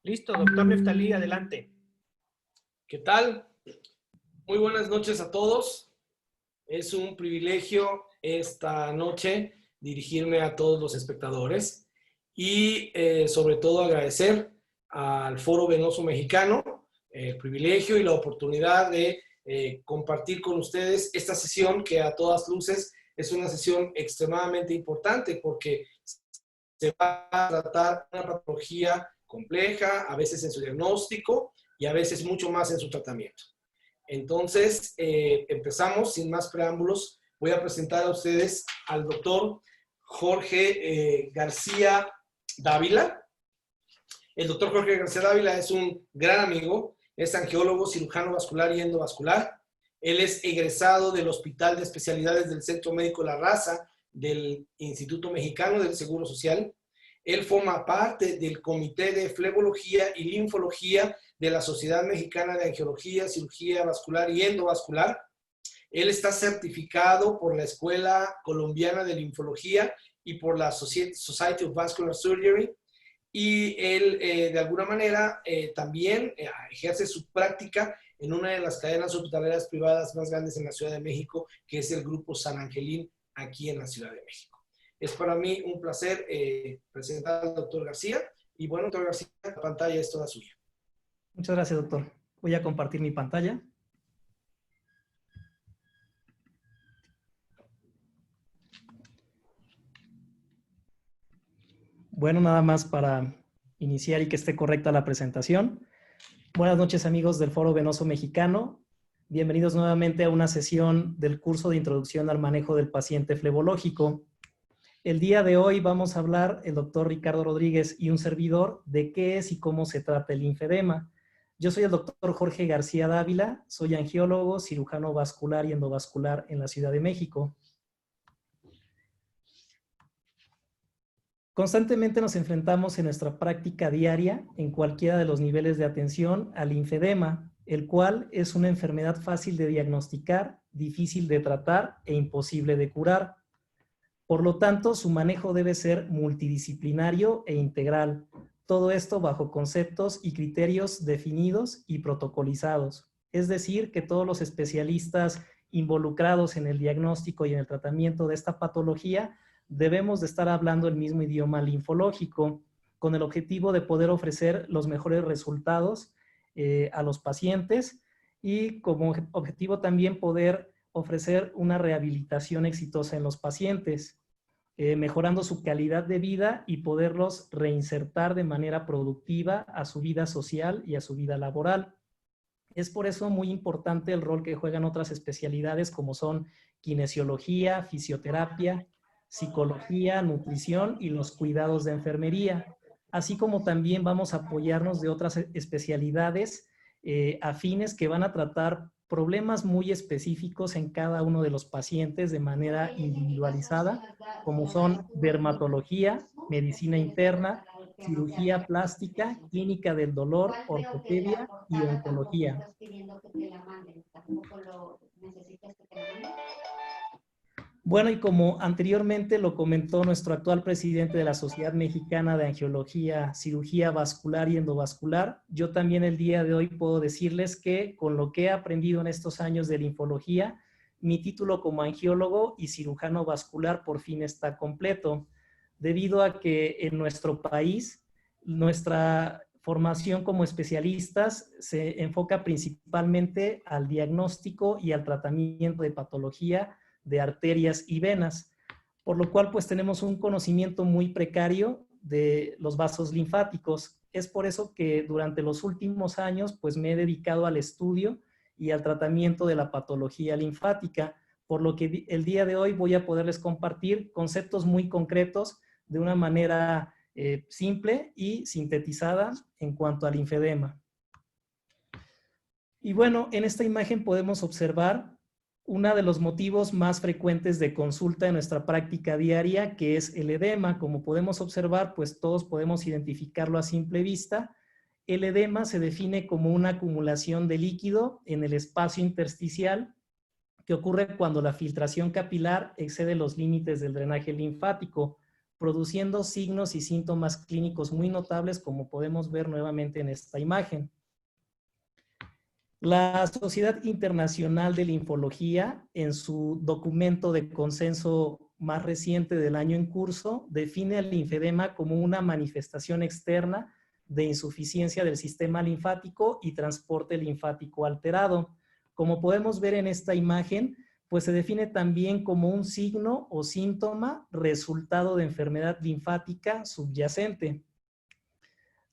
Listo, doctor Neftalí, adelante. ¿Qué tal? Muy buenas noches a todos. Es un privilegio esta noche dirigirme a todos los espectadores y sobre todo agradecer al Foro Venoso Mexicano el privilegio y la oportunidad de compartir con ustedes esta sesión que a todas luces es una sesión extremadamente importante porque se va a tratar una patología compleja, a veces en su diagnóstico y a veces mucho más en su tratamiento. Entonces, empezamos sin más preámbulos. Voy a presentar a ustedes al doctor Jorge García Dávila. El doctor Jorge García Dávila es un gran amigo, es angiólogo, cirujano vascular y endovascular. Él es egresado del Hospital de Especialidades del Centro Médico La Raza del Instituto Mexicano del Seguro Social. Él forma parte del Comité de Flebología y Linfología de la Sociedad Mexicana de Angiología, Cirugía Vascular y Endovascular. Él está certificado por la Escuela Colombiana de Linfología y por la Society of Vascular Surgery. Y él, de alguna manera, también ejerce su práctica en una de las cadenas hospitalarias privadas más grandes en la Ciudad de México, que es el Grupo San Angelín, aquí en la Ciudad de México. Es para mí un placer presentar al doctor García. Y bueno, doctor García, la pantalla es toda suya. Muchas gracias, doctor. Voy a compartir mi pantalla. Bueno, nada más para iniciar y que esté correcta la presentación. Buenas noches, amigos del Foro Venoso Mexicano. Bienvenidos nuevamente a una sesión del curso de Introducción al Manejo del Paciente Flebológico. El día de hoy vamos a hablar, el doctor Ricardo Rodríguez y un servidor, de qué es y cómo se trata el linfedema. Yo soy el doctor Jorge García Dávila, soy angiólogo, cirujano vascular y endovascular en la Ciudad de México. Constantemente nos enfrentamos en nuestra práctica diaria, en cualquiera de los niveles de atención, al linfedema, el cual es una enfermedad fácil de diagnosticar, difícil de tratar e imposible de curar. Por lo tanto, su manejo debe ser multidisciplinario e integral. Todo esto bajo conceptos y criterios definidos y protocolizados. Es decir, que todos los especialistas involucrados en el diagnóstico y en el tratamiento de esta patología debemos de estar hablando el mismo idioma linfológico con el objetivo de poder ofrecer los mejores resultados a los pacientes y como objetivo también poder ofrecer una rehabilitación exitosa en los pacientes, mejorando su calidad de vida y poderlos reinsertar de manera productiva a su vida social y a su vida laboral. Es por eso muy importante el rol que juegan otras especialidades como son kinesiología, fisioterapia, psicología, nutrición y los cuidados de enfermería, así como también vamos a apoyarnos de otras especialidades afines que van a tratar problemas muy específicos en cada uno de los pacientes de manera individualizada, como son dermatología, medicina interna, cirugía plástica, clínica del dolor, ortopedia y oncología. Bueno, y como anteriormente lo comentó nuestro actual presidente de la Sociedad Mexicana de Angiología, Cirugía Vascular y Endovascular, yo también el día de hoy puedo decirles que con lo que he aprendido en estos años de linfología, mi título como angiólogo y cirujano vascular por fin está completo, debido a que en nuestro país, nuestra formación como especialistas se enfoca principalmente al diagnóstico y al tratamiento de patología de arterias y venas, por lo cual pues tenemos un conocimiento muy precario de los vasos linfáticos. Es por eso que durante los últimos años pues me he dedicado al estudio y al tratamiento de la patología linfática, por lo que el día de hoy voy a poderles compartir conceptos muy concretos de una manera simple y sintetizada en cuanto al linfedema. Y bueno, en esta imagen podemos observar uno de los motivos más frecuentes de consulta en nuestra práctica diaria, que es el edema. Como podemos observar, pues todos podemos identificarlo a simple vista. El edema se define como una acumulación de líquido en el espacio intersticial que ocurre cuando la filtración capilar excede los límites del drenaje linfático, produciendo signos y síntomas clínicos muy notables, como podemos ver nuevamente en esta imagen. La Sociedad Internacional de Linfología, en su documento de consenso más reciente del año en curso, define al linfedema como una manifestación externa de insuficiencia del sistema linfático y transporte linfático alterado. Como podemos ver en esta imagen, pues se define también como un signo o síntoma resultado de enfermedad linfática subyacente.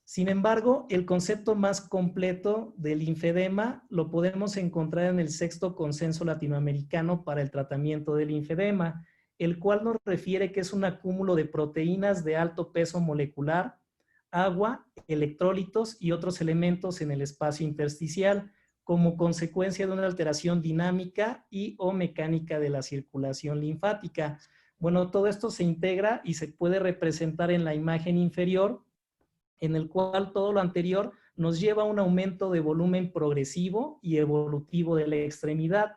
Sin embargo, el concepto más completo del linfedema lo podemos encontrar en el 6º Consenso Latinoamericano para el Tratamiento del Linfedema, el cual nos refiere que es un acúmulo de proteínas de alto peso molecular, agua, electrolitos y otros elementos en el espacio intersticial, como consecuencia de una alteración dinámica y o mecánica de la circulación linfática. Bueno, todo esto se integra y se puede representar en la imagen inferior, en el cual todo lo anterior nos lleva a un aumento de volumen progresivo y evolutivo de la extremidad.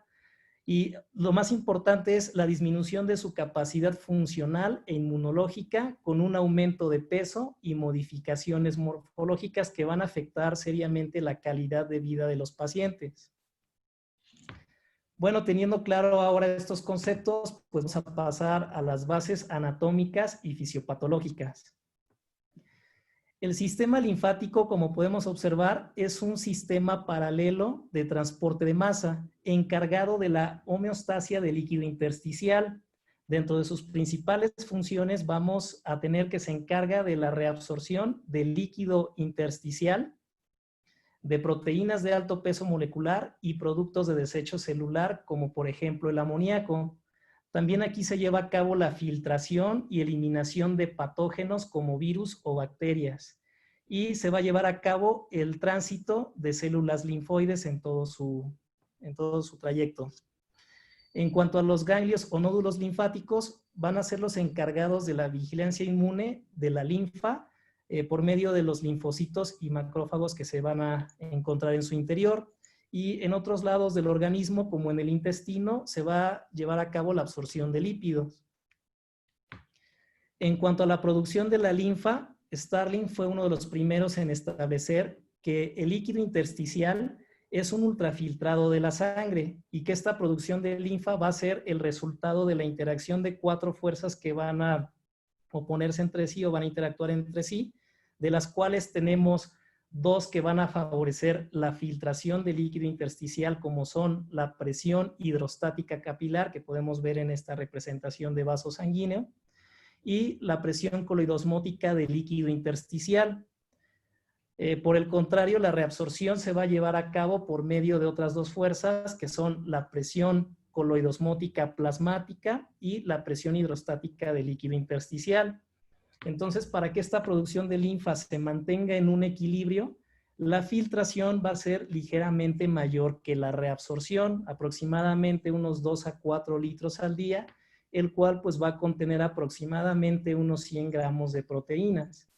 Y lo más importante es la disminución de su capacidad funcional e inmunológica con un aumento de peso y modificaciones morfológicas que van a afectar seriamente la calidad de vida de los pacientes. Bueno, teniendo claro ahora estos conceptos, pues vamos a pasar a las bases anatómicas y fisiopatológicas. El sistema linfático, como podemos observar, es un sistema paralelo de transporte de masa, encargado de la homeostasia del líquido intersticial. Dentro de sus principales funciones vamos a tener que se encarga de la reabsorción del líquido intersticial, de proteínas de alto peso molecular y productos de desecho celular, como por ejemplo el amoníaco. También aquí se lleva a cabo la filtración y eliminación de patógenos como virus o bacterias. Y se va a llevar a cabo el tránsito de células linfoides en todo su trayecto. En cuanto a los ganglios o nódulos linfáticos, van a ser los encargados de la vigilancia inmune de la linfa por medio de los linfocitos y macrófagos que se van a encontrar en su interior. Y en otros lados del organismo, como en el intestino, se va a llevar a cabo la absorción de lípidos. En cuanto a la producción de la linfa, Starling fue uno de los primeros en establecer que el líquido intersticial es un ultrafiltrado de la sangre y que esta producción de linfa va a ser el resultado de la interacción de 4 fuerzas que van a oponerse entre sí o van a interactuar entre sí, de las cuales tenemos 2 que van a favorecer la filtración del líquido intersticial, como son la presión hidrostática capilar, que podemos ver en esta representación de vaso sanguíneo, y la presión coloidosmótica del líquido intersticial. Por el contrario, la reabsorción se va a llevar a cabo por medio de otras 2 fuerzas, que son la presión coloidosmótica plasmática y la presión hidrostática del líquido intersticial. Entonces, para que esta producción de linfa se mantenga en un equilibrio, la filtración va a ser ligeramente mayor que la reabsorción, aproximadamente unos 2 a 4 litros al día, el cual pues va a contener aproximadamente unos 100 gramos de proteínas.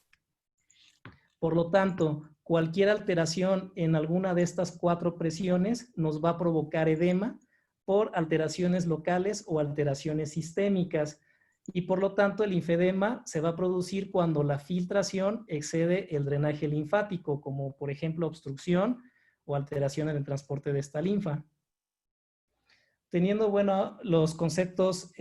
Por lo tanto, cualquier alteración en alguna de estas 4 presiones nos va a provocar edema por alteraciones locales o alteraciones sistémicas. Y por lo tanto el linfedema se va a producir cuando la filtración excede el drenaje linfático, como por ejemplo obstrucción o alteración en el transporte de esta linfa. Teniendo los conceptos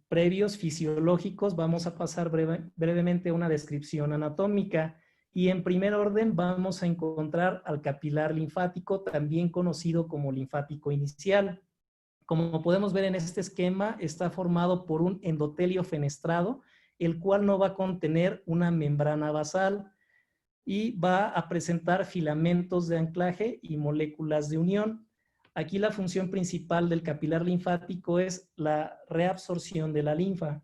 previos fisiológicos, vamos a pasar brevemente a una descripción anatómica. Y en primer orden vamos a encontrar al capilar linfático, también conocido como linfático inicial. Como podemos ver en este esquema, está formado por un endotelio fenestrado, el cual no va a contener una membrana basal y va a presentar filamentos de anclaje y moléculas de unión. Aquí la función principal del capilar linfático es la reabsorción de la linfa.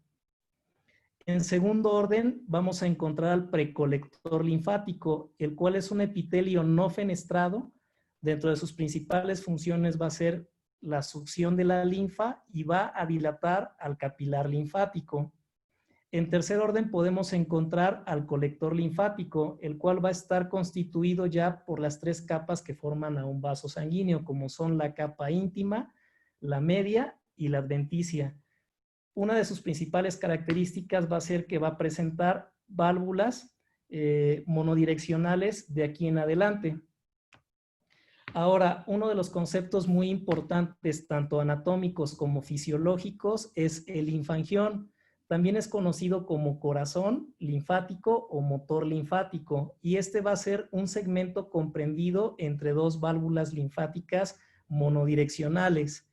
En segundo orden, vamos a encontrar al precolector linfático, el cual es un epitelio no fenestrado. Dentro de sus principales funciones va a ser la succión de la linfa y va a dilatar al capilar linfático. En tercer orden podemos encontrar al colector linfático, el cual va a estar constituido ya por las 3 capas que forman a un vaso sanguíneo, como son la capa íntima, la media y la adventicia. una de sus principales características va a ser que va a presentar válvulas monodireccionales de aquí en adelante. Ahora, uno de los conceptos muy importantes, tanto anatómicos como fisiológicos, es el linfangión. También es conocido como corazón linfático o motor linfático, y este va a ser un segmento comprendido entre dos válvulas linfáticas monodireccionales.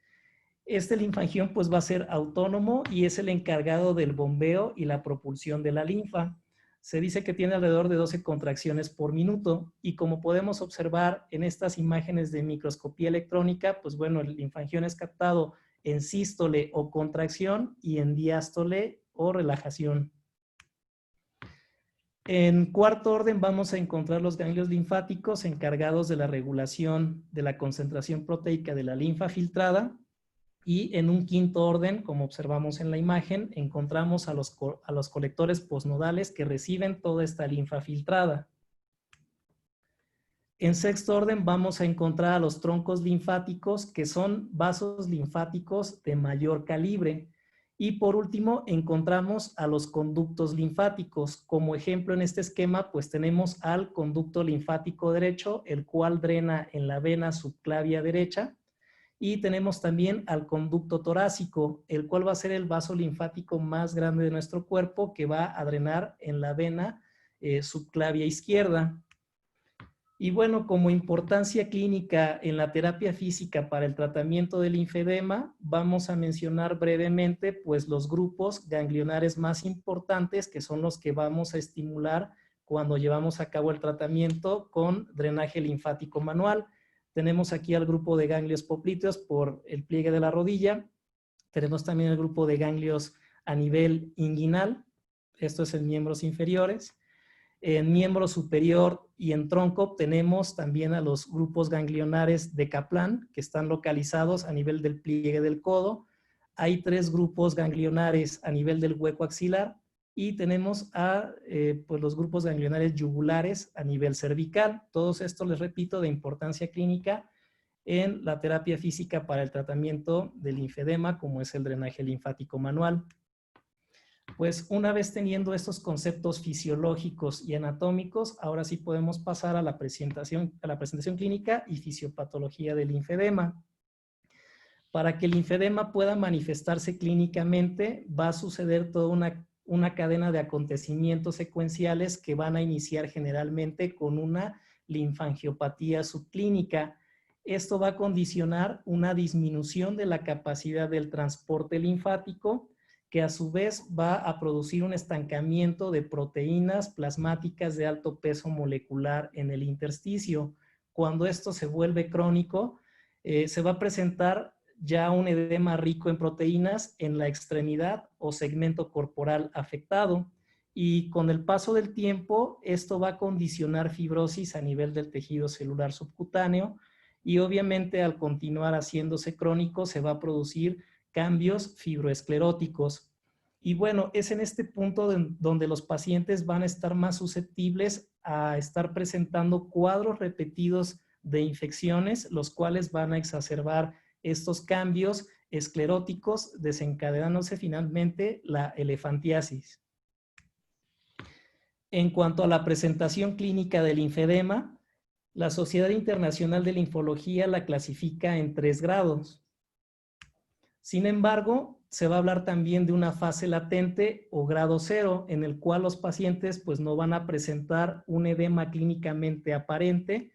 Este linfangión pues va a ser autónomo y es el encargado del bombeo y la propulsión de la linfa. Se dice que tiene alrededor de 12 contracciones por minuto, y como podemos observar en estas imágenes de microscopía electrónica, pues bueno, el linfangión es captado en sístole o contracción y en diástole o relajación. En cuarto orden vamos a encontrar los ganglios linfáticos encargados de la regulación de la concentración proteica de la linfa filtrada. Y en un quinto orden, como observamos en la imagen, encontramos a los colectores postnodales que reciben toda esta linfa filtrada. En sexto orden vamos a encontrar a los troncos linfáticos, que son vasos linfáticos de mayor calibre. Y por último encontramos a los conductos linfáticos. Como ejemplo en este esquema pues tenemos al conducto linfático derecho, el cual drena en la vena subclavia derecha. Y tenemos también al conducto torácico, el cual va a ser el vaso linfático más grande de nuestro cuerpo, que va a drenar en la vena subclavia izquierda. Y bueno, como importancia clínica en la terapia física para el tratamiento del linfedema, vamos a mencionar brevemente pues los grupos ganglionares más importantes, que son los que vamos a estimular cuando llevamos a cabo el tratamiento con drenaje linfático manual. Tenemos aquí al grupo de ganglios popliteos por el pliegue de la rodilla. Tenemos también el grupo de ganglios a nivel inguinal. Esto es en miembros inferiores. En miembro superior y en tronco tenemos también a los grupos ganglionares de Kaplan, que están localizados a nivel del pliegue del codo. Hay 3 grupos ganglionares a nivel del hueco axilar. Y tenemos pues los grupos ganglionares yugulares a nivel cervical. Todos estos, les repito, de importancia clínica en la terapia física para el tratamiento del linfedema, como es el drenaje linfático manual. Pues una vez teniendo estos conceptos fisiológicos y anatómicos, ahora sí podemos pasar a la presentación clínica y fisiopatología del linfedema. Para que el linfedema pueda manifestarse clínicamente, va a suceder toda una cadena de acontecimientos secuenciales que van a iniciar generalmente con una linfangiopatía subclínica. Esto va a condicionar una disminución de la capacidad del transporte linfático, que a su vez va a producir un estancamiento de proteínas plasmáticas de alto peso molecular en el intersticio. Cuando esto se vuelve crónico, se va a presentar ya un edema rico en proteínas en la extremidad o segmento corporal afectado, y con el paso del tiempo esto va a condicionar fibrosis a nivel del tejido celular subcutáneo, y obviamente al continuar haciéndose crónico se va a producir cambios fibroescleróticos. Y bueno, es en este punto donde los pacientes van a estar más susceptibles a estar presentando cuadros repetidos de infecciones, los cuales van a exacerbar estos cambios escleróticos, desencadenándose finalmente la elefantiasis. En cuanto a la presentación clínica del linfedema, la Sociedad Internacional de Linfología la clasifica en 3 grados. Sin embargo, se va a hablar también de una fase latente o grado 0, en el cual los pacientes pues no van a presentar un edema clínicamente aparente.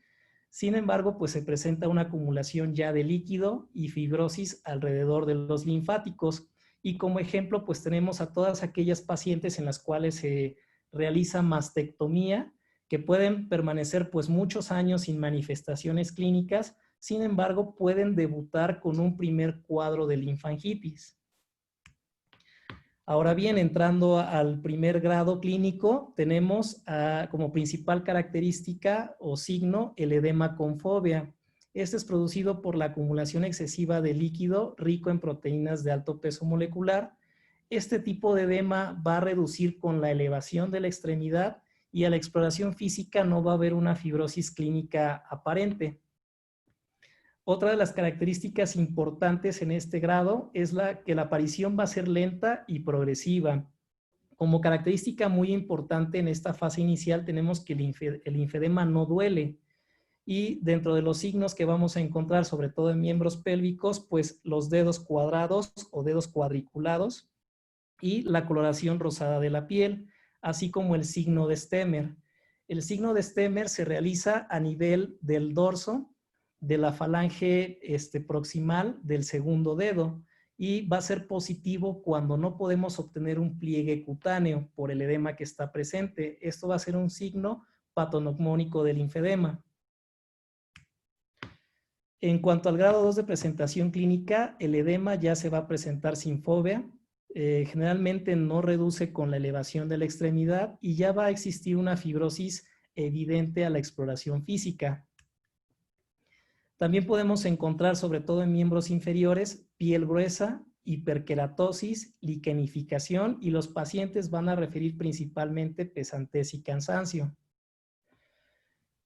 Sin embargo, pues se presenta una acumulación ya de líquido y fibrosis alrededor de los linfáticos. Y como ejemplo, pues tenemos a todas aquellas pacientes en las cuales se realiza mastectomía, que pueden permanecer pues muchos años sin manifestaciones clínicas. Sin embargo, pueden debutar con un primer cuadro de linfangitis. Ahora bien, entrando al primer grado clínico, tenemos como principal característica o signo el edema con fobia. Este es producido por la acumulación excesiva de líquido rico en proteínas de alto peso molecular. Este tipo de edema va a reducir con la elevación de la extremidad, y a la exploración física no va a haber una fibrosis clínica aparente. Otra de las características importantes en este grado es que la aparición va a ser lenta y progresiva. Como característica muy importante en esta fase inicial tenemos que el linfedema no duele. Y dentro de los signos que vamos a encontrar, sobre todo en miembros pélvicos, pues los dedos cuadrados o dedos cuadriculados y la coloración rosada de la piel, así como el signo de Stemmer. El signo de Stemmer se realiza a nivel del dorso, de la falange proximal del segundo dedo, y va a ser positivo cuando no podemos obtener un pliegue cutáneo por el edema que está presente. Esto va a ser un signo patognomónico del linfedema. En cuanto al grado 2 de presentación clínica, el edema ya se va a presentar sin fobia, generalmente no reduce con la elevación de la extremidad y ya va a existir una fibrosis evidente a la exploración física. También podemos encontrar, sobre todo en miembros inferiores, piel gruesa, hiperkeratosis, liquenificación y los pacientes van a referir principalmente pesantez y cansancio.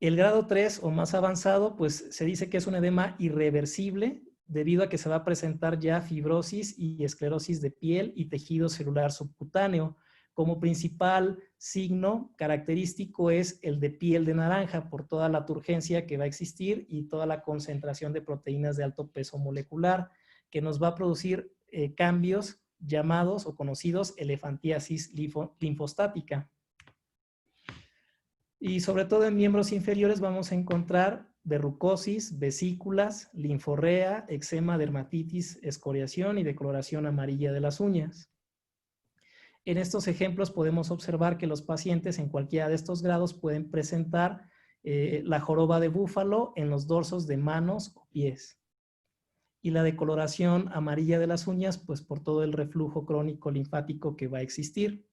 El grado 3 o más avanzado, pues se dice que es un edema irreversible debido a que se va a presentar ya fibrosis y esclerosis de piel y tejido celular subcutáneo. Como principal signo característico es el de piel de naranja por toda la turgencia que va a existir y toda la concentración de proteínas de alto peso molecular que nos va a producir cambios llamados o conocidos elefantiasis linfostática. Y sobre todo en miembros inferiores vamos a encontrar verrucosis, vesículas, linforrea, eczema, dermatitis, escoriación y decoloración amarilla de las uñas. En estos ejemplos podemos observar que los pacientes en cualquiera de estos grados pueden presentar la joroba de búfalo en los dorsos de manos o pies. Y la decoloración amarilla de las uñas, pues por todo el reflujo crónico linfático que va a existir.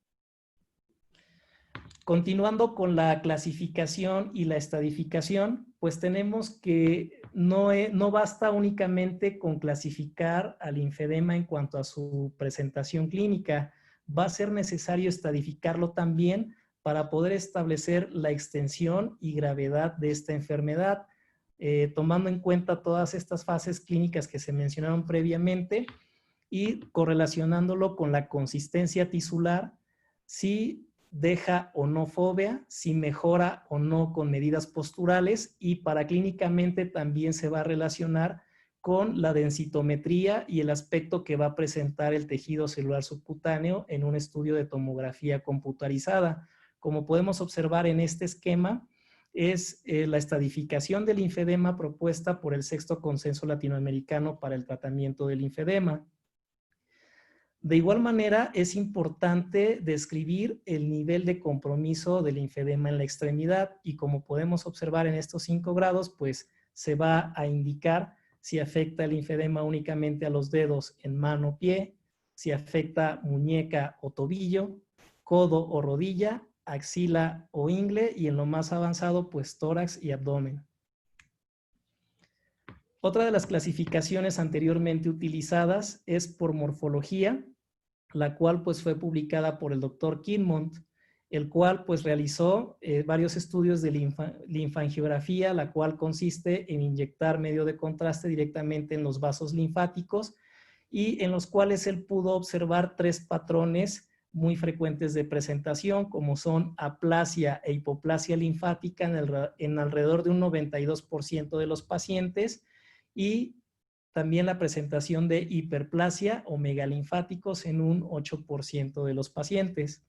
Continuando con la clasificación y la estadificación, pues tenemos que no basta únicamente con clasificar al linfedema en cuanto a su presentación clínica, va a ser necesario estadificarlo también para poder establecer la extensión y gravedad de esta enfermedad, tomando en cuenta todas estas fases clínicas que se mencionaron previamente y correlacionándolo con la consistencia tisular, si deja o no fobia, si mejora o no con medidas posturales y paraclínicamente también se va a relacionar con la densitometría y el aspecto que va a presentar el tejido celular subcutáneo en un estudio de tomografía computarizada. Como podemos observar en este esquema, es la estadificación del linfedema propuesta por el 6º Consenso Latinoamericano para el Tratamiento del Linfedema. De igual manera, es importante describir el nivel de compromiso del linfedema en la extremidad y como podemos observar en estos 5 grados, pues se va a indicar si afecta el linfedema únicamente a los dedos en mano o pie, si afecta muñeca o tobillo, codo o rodilla, axila o ingle y en lo más avanzado, pues tórax y abdomen. Otra de las clasificaciones anteriormente utilizadas es por morfología, la cual pues fue publicada por el doctor Kinmont, el cual pues realizó varios estudios de linfangiografía, la cual consiste en inyectar medio de contraste directamente en los vasos linfáticos y en los cuales él pudo observar 3 patrones muy frecuentes de presentación, como son aplasia e hipoplasia linfática en alrededor de un 92% de los pacientes y también la presentación de hiperplasia o megalinfáticos en un 8% de los pacientes.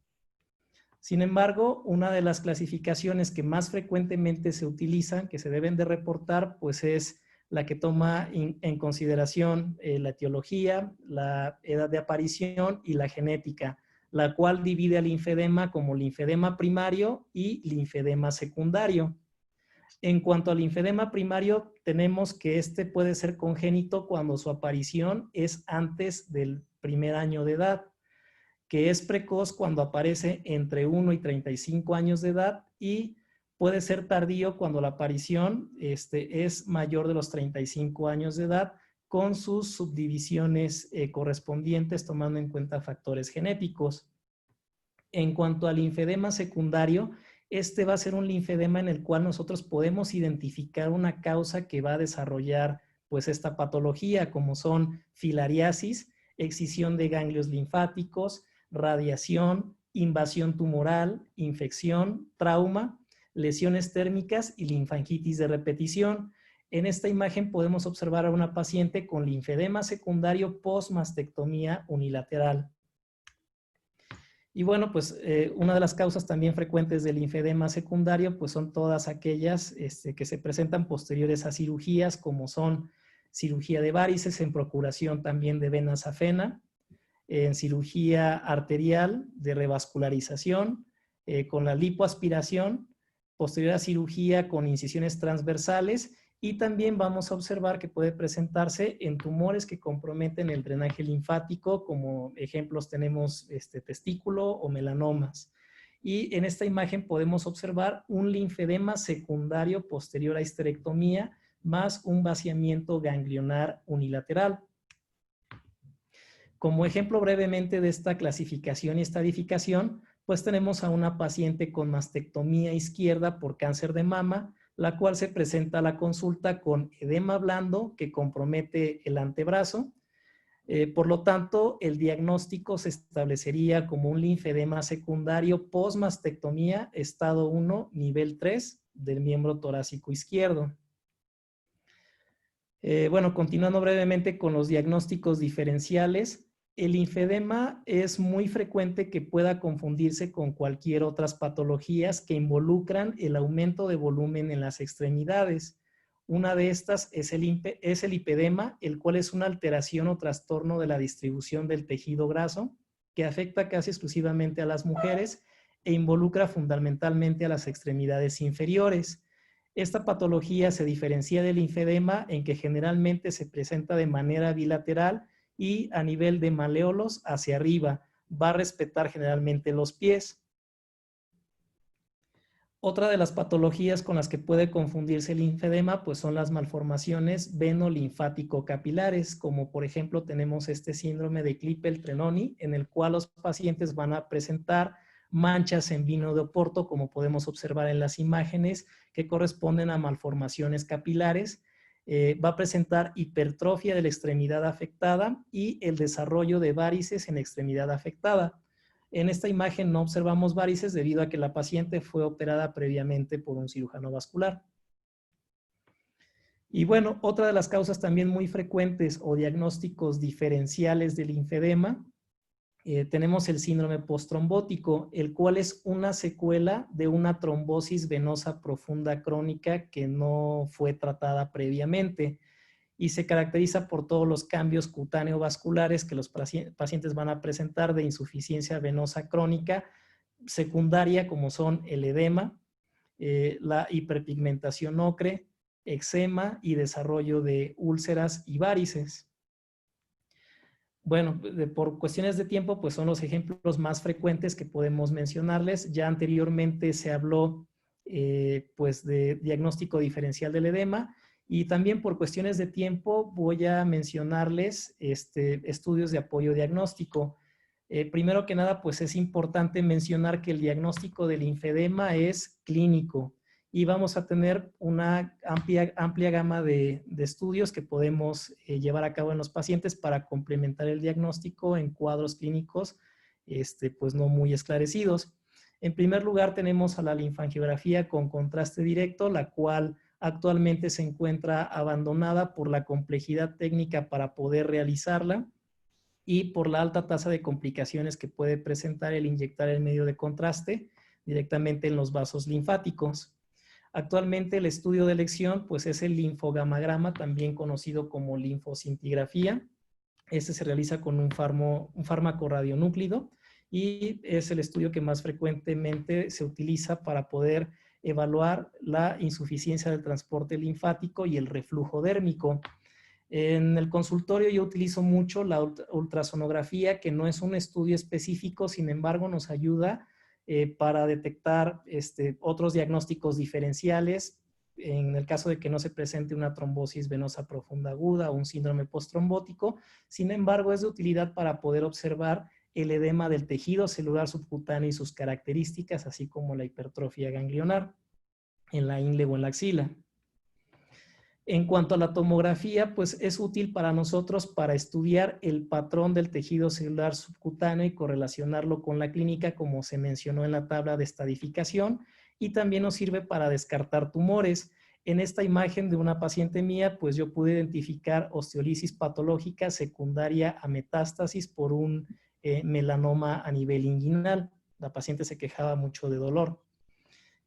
Sin embargo, una de las clasificaciones que más frecuentemente se utilizan, que se deben de reportar, pues es la que toma en consideración la etiología, la edad de aparición y la genética, la cual divide al linfedema como linfedema primario y linfedema secundario. En cuanto al linfedema primario, tenemos que este puede ser congénito cuando su aparición es antes del primer año de edad, que es precoz cuando aparece entre 1 y 35 años de edad y puede ser tardío cuando la aparición es mayor de los 35 años de edad con sus subdivisiones correspondientes tomando en cuenta factores genéticos. En cuanto al linfedema secundario, este va a ser un linfedema en el cual nosotros podemos identificar una causa que va a desarrollar pues esta patología, como son filariasis, excisión de ganglios linfáticos, radiación, invasión tumoral, infección, trauma, lesiones térmicas y linfangitis de repetición. En esta imagen podemos observar a una paciente con linfedema secundario post-mastectomía unilateral. Y bueno, pues una de las causas también frecuentes del linfedema secundario pues son todas aquellas que se presentan posteriores a cirugías, como son cirugía de varices en procuración también de vena safena, en cirugía arterial de revascularización, con la lipoaspiración, posterior a cirugía con incisiones transversales, y también vamos a observar que puede presentarse en tumores que comprometen el drenaje linfático, como ejemplos tenemos testículo o melanomas. Y en esta imagen podemos observar un linfedema secundario posterior a histerectomía más un vaciamiento ganglionar unilateral. Como ejemplo brevemente de esta clasificación y estadificación, pues tenemos a una paciente con mastectomía izquierda por cáncer de mama, la cual se presenta a la consulta con edema blando que compromete el antebrazo. Por lo tanto, el diagnóstico se establecería como un linfedema secundario post-mastectomía, estado 1, nivel 3 del miembro torácico izquierdo. Bueno, continuando brevemente con los diagnósticos diferenciales, el linfedema es muy frecuente que pueda confundirse con cualquier otras patologías que involucran el aumento de volumen en las extremidades. Una de estas es el lipedema, el cual es una alteración o trastorno de la distribución del tejido graso que afecta casi exclusivamente a las mujeres e involucra fundamentalmente a las extremidades inferiores. Esta patología se diferencia del linfedema en que generalmente se presenta de manera bilateral y a nivel de maleolos hacia arriba. Va a respetar generalmente los pies. Otra de las patologías con las que puede confundirse el linfedema pues son las malformaciones veno-linfático-capilares, como por ejemplo tenemos este síndrome de Klippel-Trenaunay, en el cual los pacientes van a presentar manchas en vino de Oporto, como podemos observar en las imágenes, que corresponden a malformaciones capilares. Va a presentar hipertrofia de la extremidad afectada y el desarrollo de varices en la extremidad afectada. En esta imagen no observamos varices debido a que la paciente fue operada previamente por un cirujano vascular. Y bueno, otra de las causas también muy frecuentes o diagnósticos diferenciales del linfedema, tenemos el síndrome postrombótico, el cual es una secuela de una trombosis venosa profunda crónica que no fue tratada previamente y se caracteriza por todos los cambios cutáneo-vasculares que los pacientes van a presentar de insuficiencia venosa crónica secundaria, como son el edema, la hiperpigmentación ocre, eczema y desarrollo de úlceras y varices. Bueno, por cuestiones de tiempo, pues son los ejemplos más frecuentes que podemos mencionarles. Ya anteriormente se habló pues de diagnóstico diferencial del edema y también por cuestiones de tiempo voy a mencionarles estudios de apoyo diagnóstico. Primero que nada, pues es importante mencionar que el diagnóstico del linfedema es clínico y vamos a tener una amplia gama de estudios que podemos llevar a cabo en los pacientes para complementar el diagnóstico en cuadros clínicos pues no muy esclarecidos. En primer lugar tenemos a la linfangiografía con contraste directo, la cual actualmente se encuentra abandonada por la complejidad técnica para poder realizarla y por la alta tasa de complicaciones que puede presentar el inyectar el medio de contraste directamente en los vasos linfáticos. Actualmente el estudio de elección pues es el linfogamagrama, también conocido como linfocintigrafía. Este se realiza con un fármaco radionúclido y es el estudio que más frecuentemente se utiliza para poder evaluar la insuficiencia del transporte linfático y el reflujo dérmico. En el consultorio yo utilizo mucho la ultrasonografía, que no es un estudio específico, sin embargo nos ayuda para detectar otros diagnósticos diferenciales en el caso de que no se presente una trombosis venosa profunda aguda o un síndrome postrombótico. Sin embargo, es de utilidad para poder observar el edema del tejido celular subcutáneo y sus características, así como la hipertrofia ganglionar en la ingle o en la axila. En cuanto a la tomografía, pues es útil para nosotros para estudiar el patrón del tejido celular subcutáneo y correlacionarlo con la clínica, como se mencionó en la tabla de estadificación, y también nos sirve para descartar tumores. En esta imagen de una paciente mía, pues yo pude identificar osteolisis patológica secundaria a metástasis por un melanoma a nivel inguinal. La paciente se quejaba mucho de dolor.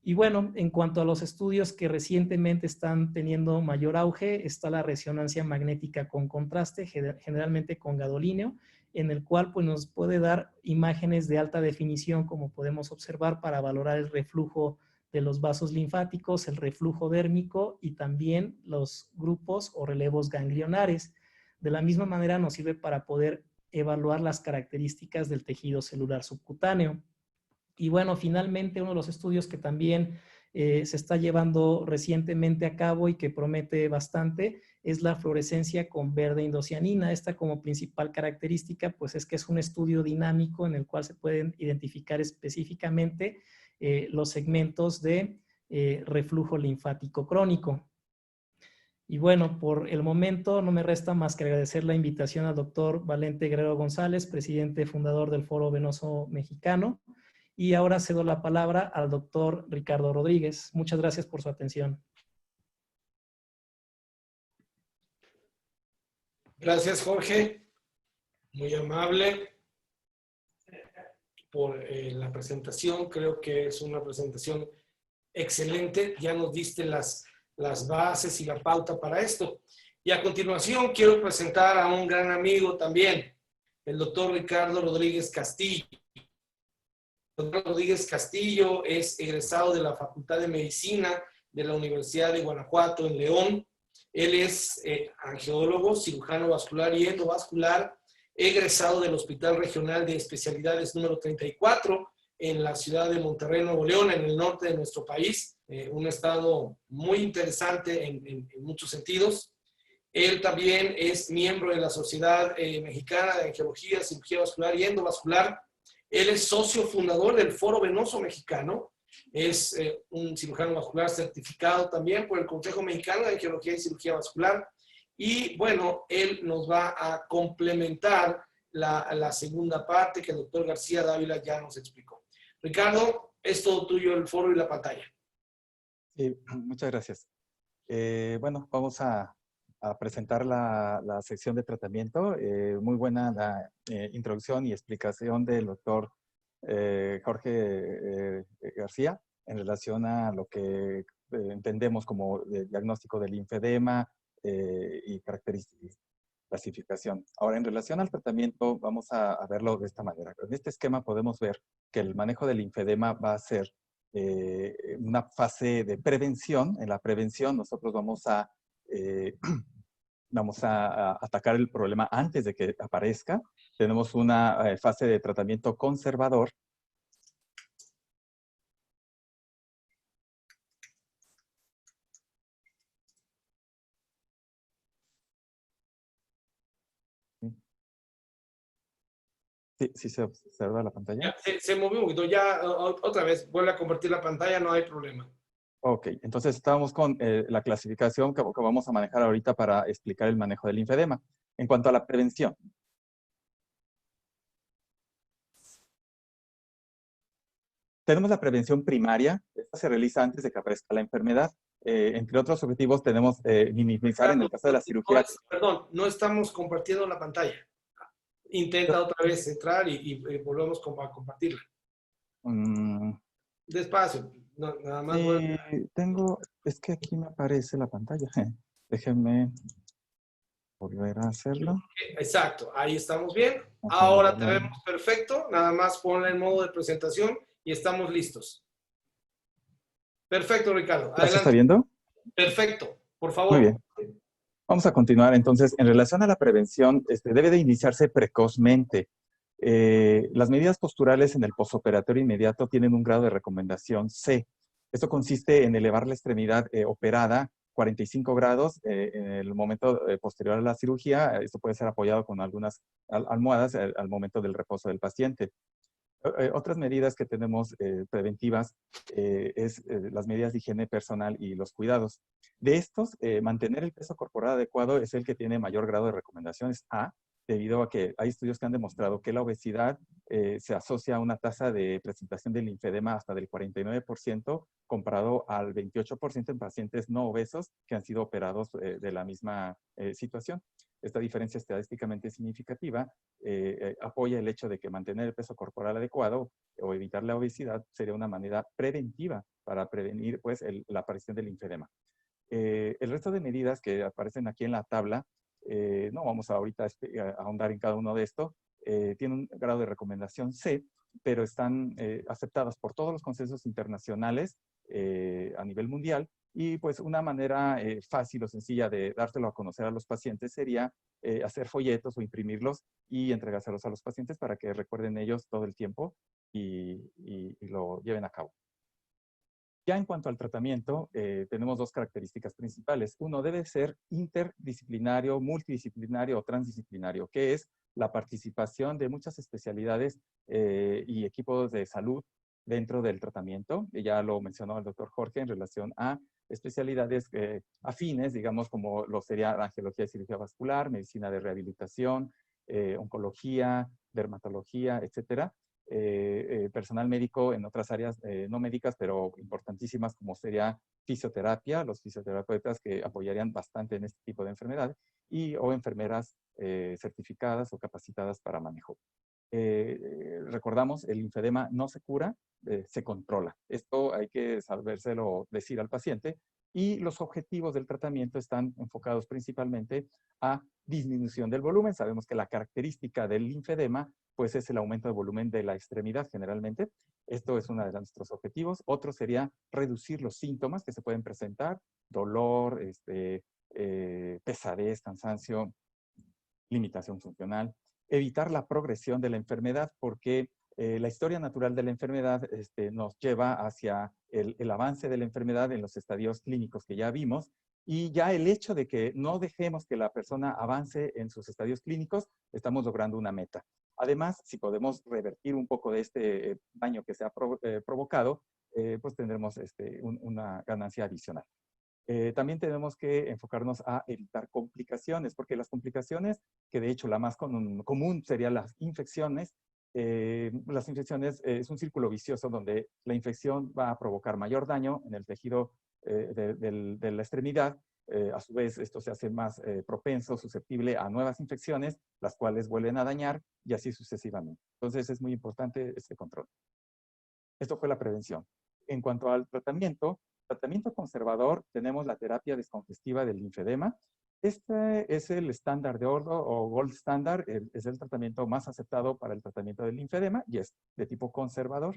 Y bueno, en cuanto a los estudios que recientemente están teniendo mayor auge, está la resonancia magnética con contraste, generalmente con gadolíneo, en el cual pues, nos puede dar imágenes de alta definición, como podemos observar, para valorar el reflujo de los vasos linfáticos, el reflujo dérmico y también los grupos o relevos ganglionares. De la misma manera nos sirve para poder evaluar las características del tejido celular subcutáneo. Y bueno, finalmente uno de los estudios que también se está llevando recientemente a cabo y que promete bastante es la fluorescencia con verde indocianina. Esta como principal característica pues es que es un estudio dinámico en el cual se pueden identificar específicamente los segmentos de reflujo linfático crónico. Y bueno, por el momento no me resta más que agradecer la invitación al doctor Valente Guerrero González, presidente fundador del Foro Venoso Mexicano. Y ahora cedo la palabra al doctor Ricardo Rodríguez. Muchas gracias por su atención. Gracias, Jorge. Muy amable por la presentación. Creo que es una presentación excelente. Ya nos diste las bases y la pauta para esto. Y a continuación quiero presentar a un gran amigo también, el doctor Ricardo Rodríguez Castillo. Rodríguez Castillo es egresado de la Facultad de Medicina de la Universidad de Guanajuato en León. Él es angiólogo, cirujano vascular y endovascular, egresado del Hospital Regional de Especialidades número 34 en la ciudad de Monterrey, Nuevo León, en el norte de nuestro país, un estado muy interesante en muchos sentidos. Él también es miembro de la Sociedad Mexicana de Angiología, Cirugía Vascular y Endovascular. Él es socio fundador del Foro Venoso Mexicano. Es un cirujano vascular certificado también por el Consejo Mexicano de Angiología y Cirugía Vascular. Y bueno, él nos va a complementar la segunda parte que el doctor García Dávila ya nos explicó. Ricardo, es todo tuyo el foro y la pantalla. Sí, muchas gracias. Bueno, vamos a presentar la sección de tratamiento. Muy buena la introducción y explicación del doctor Jorge García en relación a lo que entendemos como diagnóstico del linfedema y características, clasificación. Ahora, en relación al tratamiento, vamos a verlo de esta manera. En este esquema podemos ver que el manejo del linfedema va a ser una fase de prevención. En la prevención nosotros vamos a atacar el problema antes de que aparezca. Tenemos una fase de tratamiento conservador. Sí, se observa la pantalla. Ya, se movió un poquito. Ya, otra vez, vuelve a convertir la pantalla, no hay problema. Ok, entonces estamos con la clasificación que vamos a manejar ahorita para explicar el manejo del linfedema. En cuanto a la prevención. Tenemos la prevención primaria. Esta se realiza antes de que aparezca la enfermedad. Entre otros objetivos tenemos minimizar en el caso de la cirugía. Perdón, no estamos compartiendo la pantalla. Intenta otra vez entrar y volvemos a compartirla. Despacio, no, nada más. Es que aquí me aparece la pantalla. Déjenme volver a hacerlo. Exacto, ahí estamos bien. Ahora te vemos perfecto. Nada más ponle en modo de presentación y estamos listos. Perfecto, Ricardo. ¿Ya se está viendo? Perfecto, por favor. Muy bien. Vamos a continuar. Entonces, en relación a la prevención, debe de iniciarse precozmente. Las medidas posturales en el postoperatorio inmediato tienen un grado de recomendación C. Esto consiste en elevar la extremidad operada 45 grados en el momento posterior a la cirugía. Esto puede ser apoyado con algunas almohadas al momento del reposo del paciente. Otras medidas que tenemos preventivas es las medidas de higiene personal y los cuidados. De estos, mantener el peso corporal adecuado es el que tiene mayor grado de recomendaciones A, debido a que hay estudios que han demostrado que la obesidad se asocia a una tasa de presentación del linfedema hasta del 49% comparado al 28% en pacientes no obesos que han sido operados de la misma situación. Esta diferencia estadísticamente significativa apoya el hecho de que mantener el peso corporal adecuado o evitar la obesidad sería una manera preventiva para prevenir pues, la aparición del linfedema. El resto de medidas que aparecen aquí en la tabla, no vamos ahorita a ahondar en cada uno de estos, tienen un grado de recomendación C, pero están aceptadas por todos los consensos internacionales a nivel mundial. Y pues una manera fácil o sencilla de dárselo a conocer a los pacientes sería hacer folletos o imprimirlos y entregárselos a los pacientes para que recuerden ellos todo el tiempo y lo lleven a cabo. Ya en cuanto al tratamiento, tenemos dos características principales. Uno debe ser interdisciplinario, multidisciplinario o transdisciplinario, que es la participación de muchas especialidades y equipos de salud dentro del tratamiento. Ya lo mencionó el doctor Jorge en relación a especialidades afines, digamos, como lo sería angiología y cirugía vascular, medicina de rehabilitación, oncología, dermatología, etcétera. Personal médico en otras áreas no médicas, pero importantísimas, como sería fisioterapia, los fisioterapeutas que apoyarían bastante en este tipo de enfermedad, o enfermeras certificadas o capacitadas para manejo. Recordamos, el linfedema no se cura, se controla. Esto hay que sabérselo decir al paciente, y los objetivos del tratamiento están enfocados principalmente a disminución del volumen. Sabemos que la característica del linfedema pues es el aumento de volumen de la extremidad generalmente. Esto es uno de nuestros objetivos. Otro sería reducir los síntomas que se pueden presentar: dolor, pesadez, cansancio, limitación funcional. Evitar la progresión de la enfermedad, porque la historia natural de la enfermedad nos lleva hacia el avance de la enfermedad en los estadios clínicos que ya vimos, y ya el hecho de que no dejemos que la persona avance en sus estadios clínicos, estamos logrando una meta. Además, si podemos revertir un poco de este daño que se ha provocado, pues tendremos una ganancia adicional. También tenemos que enfocarnos a evitar complicaciones, porque las complicaciones, que de hecho la más común serían las infecciones es un círculo vicioso donde la infección va a provocar mayor daño en el tejido de la extremidad. A su vez, esto se hace más propenso, susceptible a nuevas infecciones, las cuales vuelven a dañar, y así sucesivamente. Entonces es muy importante este control. Esto fue la prevención. En cuanto al tratamiento conservador, tenemos la terapia descongestiva del linfedema. Este es el estándar de oro o gold standard, es el tratamiento más aceptado para el tratamiento del linfedema y es de tipo conservador.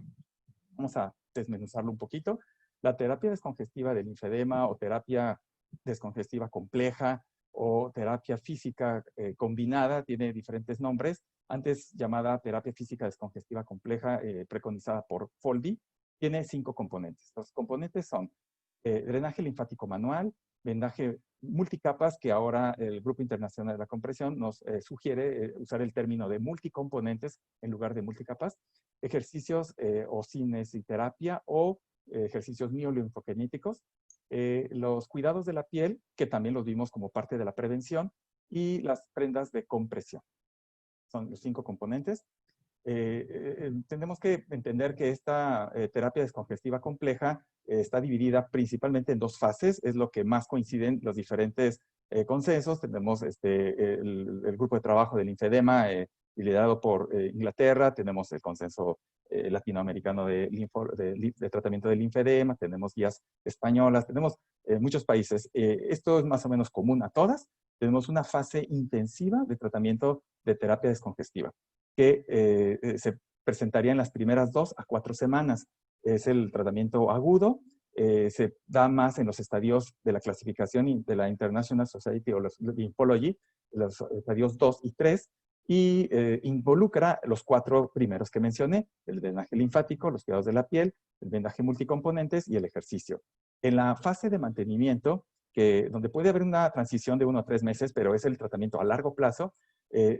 Vamos a desmenuzarlo un poquito. La terapia descongestiva del linfedema o terapia descongestiva compleja o terapia física combinada tiene diferentes nombres. Antes llamada terapia física descongestiva compleja, preconizada por Foldy, tiene 5 componentes. Los componentes son drenaje linfático manual, vendaje multicapas, que ahora el Grupo Internacional de la Compresión nos sugiere usar el término de multicomponentes en lugar de multicapas, ejercicios o cinesiterapia o ejercicios miolinfogenéticos, los cuidados de la piel, que también los vimos como parte de la prevención, y las prendas de compresión. Son los 5 componentes. Tenemos que entender que esta terapia descongestiva compleja está dividida principalmente en 2 fases, es lo que más coinciden los diferentes consensos. Tenemos el grupo de trabajo del linfedema liderado por Inglaterra, tenemos el consenso latinoamericano de tratamiento del linfedema, tenemos guías españolas, tenemos muchos países. Esto es más o menos común a todas. Tenemos una fase intensiva de tratamiento de terapia descongestiva, que se presentaría en las primeras 2 a 4 semanas. Es el tratamiento agudo, se da más en los estadios de la clasificación de la International Society of Lymphology, los estadios 2 y 3, y involucra los 4 primeros que mencioné: el drenaje linfático, los cuidados de la piel, el vendaje multicomponentes y el ejercicio. En la fase de mantenimiento, donde puede haber una transición de 1 a 3 meses, pero es el tratamiento a largo plazo,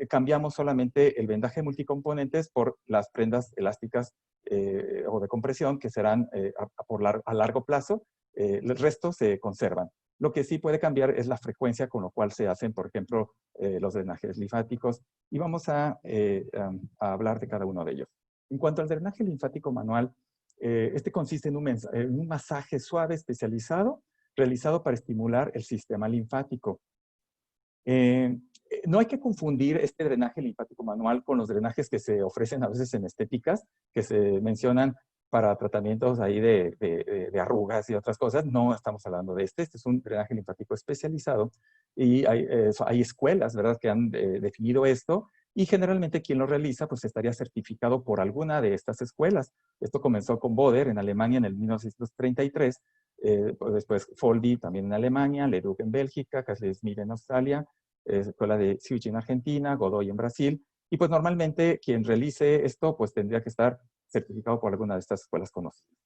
cambiamos solamente el vendaje multicomponentes por las prendas elásticas o de compresión que serán a largo plazo. El resto se conservan. Lo que sí puede cambiar es la frecuencia con lo cual se hacen, por ejemplo, los drenajes linfáticos. Y vamos a hablar de cada uno de ellos. En cuanto al drenaje linfático manual, este consiste en un masaje suave especializado realizado para estimular el sistema linfático. No hay que confundir este drenaje linfático manual con los drenajes que se ofrecen a veces en estéticas, que se mencionan para tratamientos ahí de arrugas y otras cosas. No estamos hablando de este. Este es un drenaje linfático especializado y hay escuelas, ¿verdad?, que han definido esto, y generalmente quien lo realiza pues estaría certificado por alguna de estas escuelas. Esto comenzó con Boder en Alemania en el 1933, después Foldi también en Alemania, Leduc en Bélgica, Castle Smith en Australia, escuela de Siuchi en Argentina, Godoy en Brasil, y pues normalmente quien realice esto pues tendría que estar certificado por alguna de estas escuelas conocidas.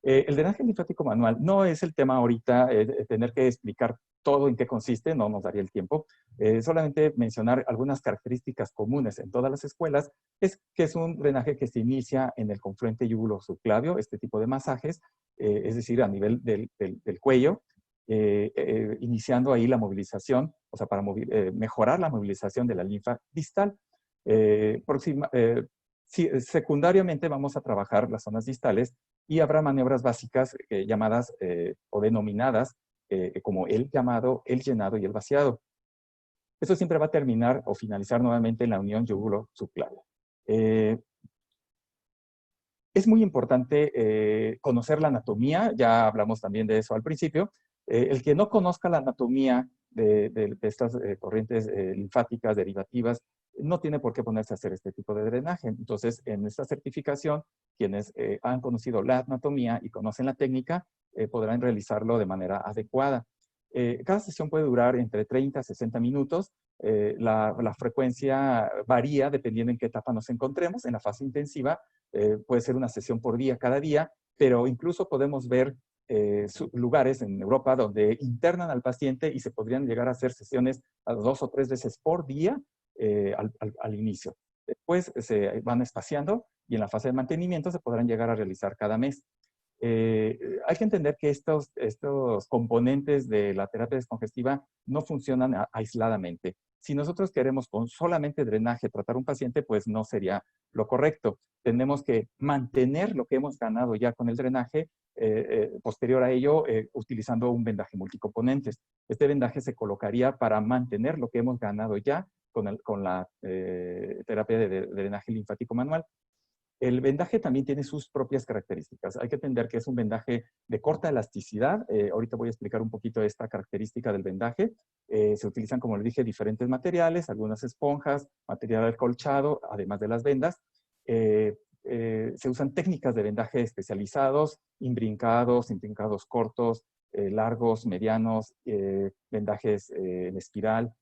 El drenaje linfático manual no es el tema ahorita, tener que explicar todo en qué consiste, no nos daría el tiempo. Solamente mencionar algunas características comunes en todas las escuelas, es que es un drenaje que se inicia en el confluente yúgulo-subclavio, este tipo de masajes, es decir, a nivel del cuello, iniciando ahí la movilización, o sea, para mejorar la movilización de la linfa distal. Secundariamente vamos a trabajar las zonas distales y habrá maniobras básicas llamadas o denominadas como el llamado, el llenado y el vaciado. Eso siempre va a terminar o finalizar nuevamente en la unión yúgulo-subclavia. Es muy importante conocer la anatomía, ya hablamos también de eso al principio. El que no conozca la anatomía de estas corrientes linfáticas derivativas no tiene por qué ponerse a hacer este tipo de drenaje. Entonces, en esta certificación, quienes han conocido la anatomía y conocen la técnica, podrán realizarlo de manera adecuada. Cada sesión puede durar entre 30 a 60 minutos. La frecuencia varía dependiendo en qué etapa nos encontremos. En la fase intensiva puede ser una sesión por día cada día, pero incluso podemos ver lugares en Europa donde internan al paciente y se podrían llegar a hacer sesiones a 2 o 3 veces por día al inicio. Después se van espaciando y en la fase de mantenimiento se podrán llegar a realizar cada mes. Hay que entender que estos componentes de la terapia descongestiva no funcionan aisladamente. Si nosotros queremos con solamente drenaje tratar un paciente, pues no sería lo correcto. Tenemos que mantener lo que hemos ganado ya con el drenaje, posterior a ello, utilizando un vendaje multicomponentes. Este vendaje se colocaría para mantener lo que hemos ganado ya con la terapia de drenaje linfático manual. El vendaje también tiene sus propias características. Hay que entender que es un vendaje de corta elasticidad. Ahorita voy a explicar un poquito esta característica del vendaje. Se utilizan, como les dije, diferentes materiales, algunas esponjas, material acolchado, además de las vendas. Se usan técnicas de vendaje especializados, imbrincados cortos, largos, medianos, vendajes en espiral.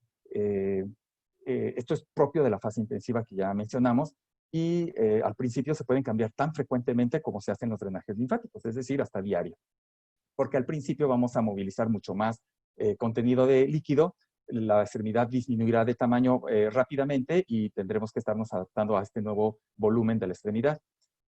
Esto es propio de la fase intensiva que ya mencionamos. Y al principio se pueden cambiar tan frecuentemente como se hacen los drenajes linfáticos, es decir, hasta diario. Porque al principio vamos a movilizar mucho más contenido de líquido, la extremidad disminuirá de tamaño rápidamente y tendremos que estarnos adaptando a este nuevo volumen de la extremidad.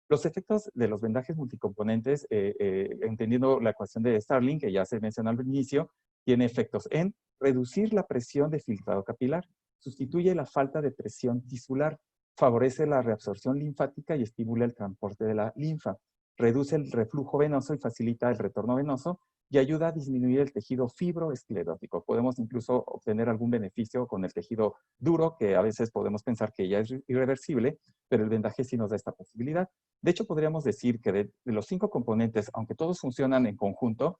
Los efectos de los vendajes multicomponentes, entendiendo la ecuación de Starling, que ya se mencionó al inicio, tiene efectos en reducir la presión de filtrado capilar, sustituye la falta de presión tisular, favorece la reabsorción linfática y estimula el transporte de la linfa, reduce el reflujo venoso y facilita el retorno venoso y ayuda a disminuir el tejido fibroesclerótico. Podemos incluso obtener algún beneficio con el tejido duro, que a veces podemos pensar que ya es irreversible, pero el vendaje sí nos da esta posibilidad. De hecho, podríamos decir que de los 5 componentes, aunque todos funcionan en conjunto,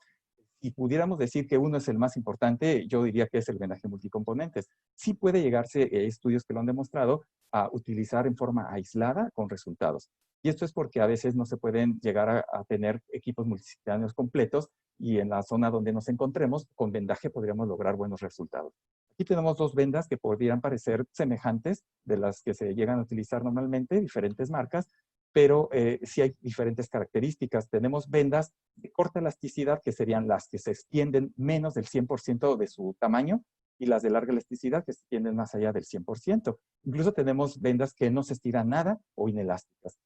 y pudiéramos decir que uno es el más importante, yo diría que es el vendaje multicomponentes. Sí puede llegarse, estudios que lo han demostrado, a utilizar en forma aislada con resultados. Y esto es porque a veces no se pueden llegar a tener equipos multidisciplinarios completos y en la zona donde nos encontremos, con vendaje podríamos lograr buenos resultados. Aquí tenemos 2 vendas que podrían parecer semejantes de las que se llegan a utilizar normalmente, diferentes marcas, pero sí hay diferentes características. Tenemos vendas de corta elasticidad, que serían las que se extienden menos del 100% de su tamaño, y las de larga elasticidad que se extienden más allá del 100%. Incluso tenemos vendas que no se estiran nada o inelásticas.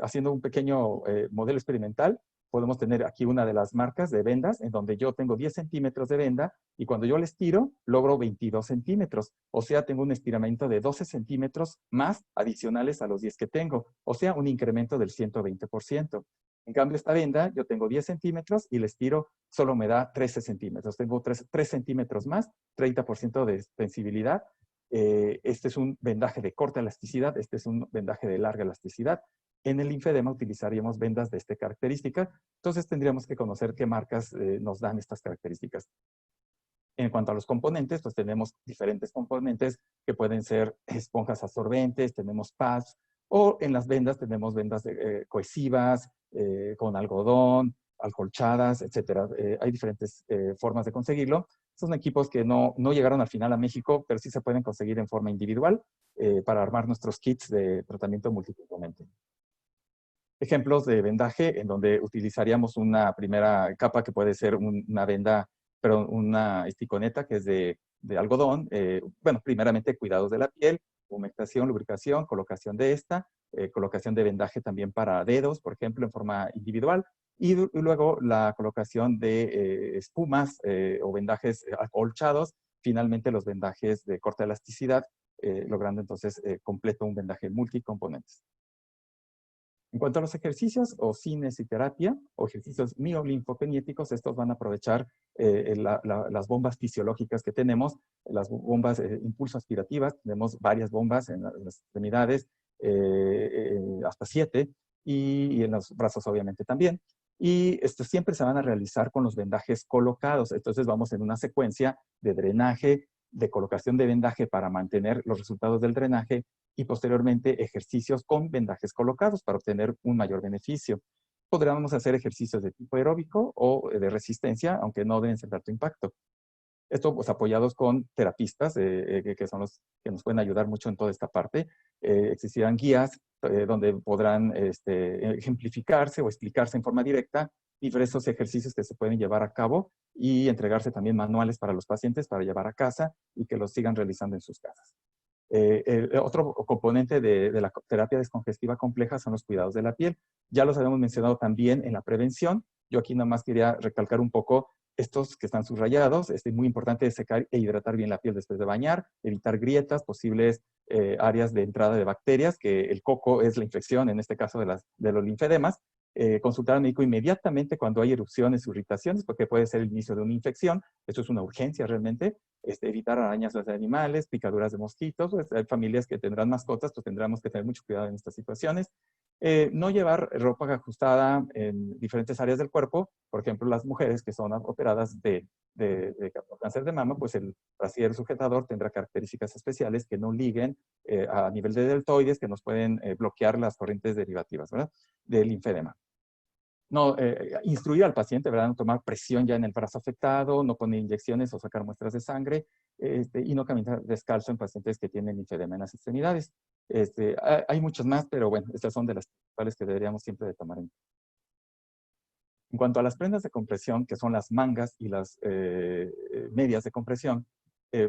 Haciendo un pequeño modelo experimental, podemos tener aquí una de las marcas de vendas en donde yo tengo 10 centímetros de venda y cuando yo le estiro, logro 22 centímetros. O sea, tengo un estiramiento de 12 centímetros más adicionales a los 10 que tengo. O sea, un incremento del 120%. En cambio, esta venda, yo tengo 10 centímetros y le estiro, solo me da 13 centímetros. Tengo 3 centímetros más, 30% de extensibilidad. Este es un vendaje de corta elasticidad, este es un vendaje de larga elasticidad. En el linfedema utilizaríamos vendas de esta característica, entonces tendríamos que conocer qué marcas nos dan estas características. En cuanto a los componentes, pues tenemos diferentes componentes que pueden ser esponjas absorbentes, tenemos pads, o en las vendas tenemos vendas cohesivas, con algodón, acolchadas, etc. Hay diferentes formas de conseguirlo. Son equipos que no llegaron al final a México, pero sí se pueden conseguir en forma individual para armar nuestros kits de tratamiento multicomponente. Ejemplos de vendaje en donde utilizaríamos una primera capa que puede ser una venda, pero una esticoneta que es de algodón. Bueno, primeramente cuidados de la piel, humectación, lubricación, colocación de esta, colocación de vendaje también para dedos, por ejemplo, en forma individual. Y luego la colocación de espumas o vendajes acolchados. Finalmente los vendajes de corta elasticidad, logrando entonces completo un vendaje multicomponentes. En cuanto a los ejercicios o cinesioterapia o ejercicios miolinfopeniéticos, estos van a aprovechar las bombas fisiológicas que tenemos, las bombas impulso aspirativas. Tenemos varias bombas en las extremidades, hasta 7, y en los brazos obviamente también. Y estos siempre se van a realizar con los vendajes colocados. Entonces vamos en una secuencia de drenaje, de colocación de vendaje para mantener los resultados del drenaje, y posteriormente ejercicios con vendajes colocados para obtener un mayor beneficio. Podríamos hacer ejercicios de tipo aeróbico o de resistencia, aunque no deben ser de alto impacto. Esto pues apoyados con terapistas, que son los que nos pueden ayudar mucho en toda esta parte. Existirán guías donde podrán ejemplificarse o explicarse en forma directa diversos ejercicios que se pueden llevar a cabo y entregarse también manuales para los pacientes para llevar a casa y que los sigan realizando en sus casas. Otro componente de la terapia descongestiva compleja son los cuidados de la piel. Ya los habíamos mencionado también en la prevención. Yo aquí nada más quería recalcar un poco estos que están subrayados. Es muy importante secar e hidratar bien la piel después de bañar, evitar grietas, posibles áreas de entrada de bacterias, que el coco es la infección, en este caso de los linfedemas. Consultar al médico inmediatamente cuando hay erupciones o irritaciones, porque puede ser el inicio de una infección. Esto es una urgencia realmente. Evitar arañas de animales, picaduras de mosquitos. Pues, hay familias que tendrán mascotas, pues tendremos que tener mucho cuidado en estas situaciones. No llevar ropa ajustada en diferentes áreas del cuerpo. Por ejemplo, las mujeres que son operadas de cáncer de mama, pues el brasier sujetador tendrá características especiales que no liguen a nivel de deltoides, que nos pueden bloquear las corrientes derivativas, ¿verdad?, del linfedema. No, instruir al paciente, ¿verdad?, no tomar presión ya en el brazo afectado, no poner inyecciones o sacar muestras de sangre, y no caminar descalzo en pacientes que tienen linfedema en las extremidades. Hay muchos más, pero bueno, estas son de las principales que deberíamos siempre de tomar en cuenta. En cuanto a las prendas de compresión, que son las mangas y las medias de compresión,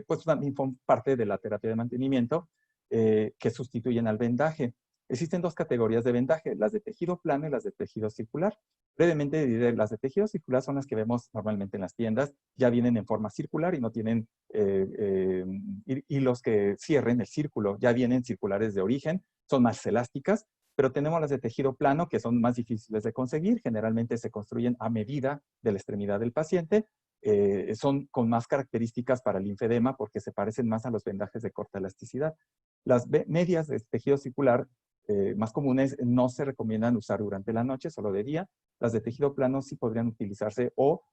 pues también son parte de la terapia de mantenimiento que sustituyen al vendaje. Existen dos categorías de vendaje, las de tejido plano y las de tejido circular. Brevemente diré, las de tejido circular son las que vemos normalmente en las tiendas, ya vienen en forma circular y no tienen hilos que cierren el círculo, ya vienen circulares de origen, son más elásticas, pero tenemos las de tejido plano que son más difíciles de conseguir, generalmente se construyen a medida de la extremidad del paciente, son con más características para el linfedema porque se parecen más a los vendajes de corta elasticidad. Las medias de tejido circular más comunes no se recomiendan usar durante la noche, solo de día. Las de tejido plano sí podrían utilizarse o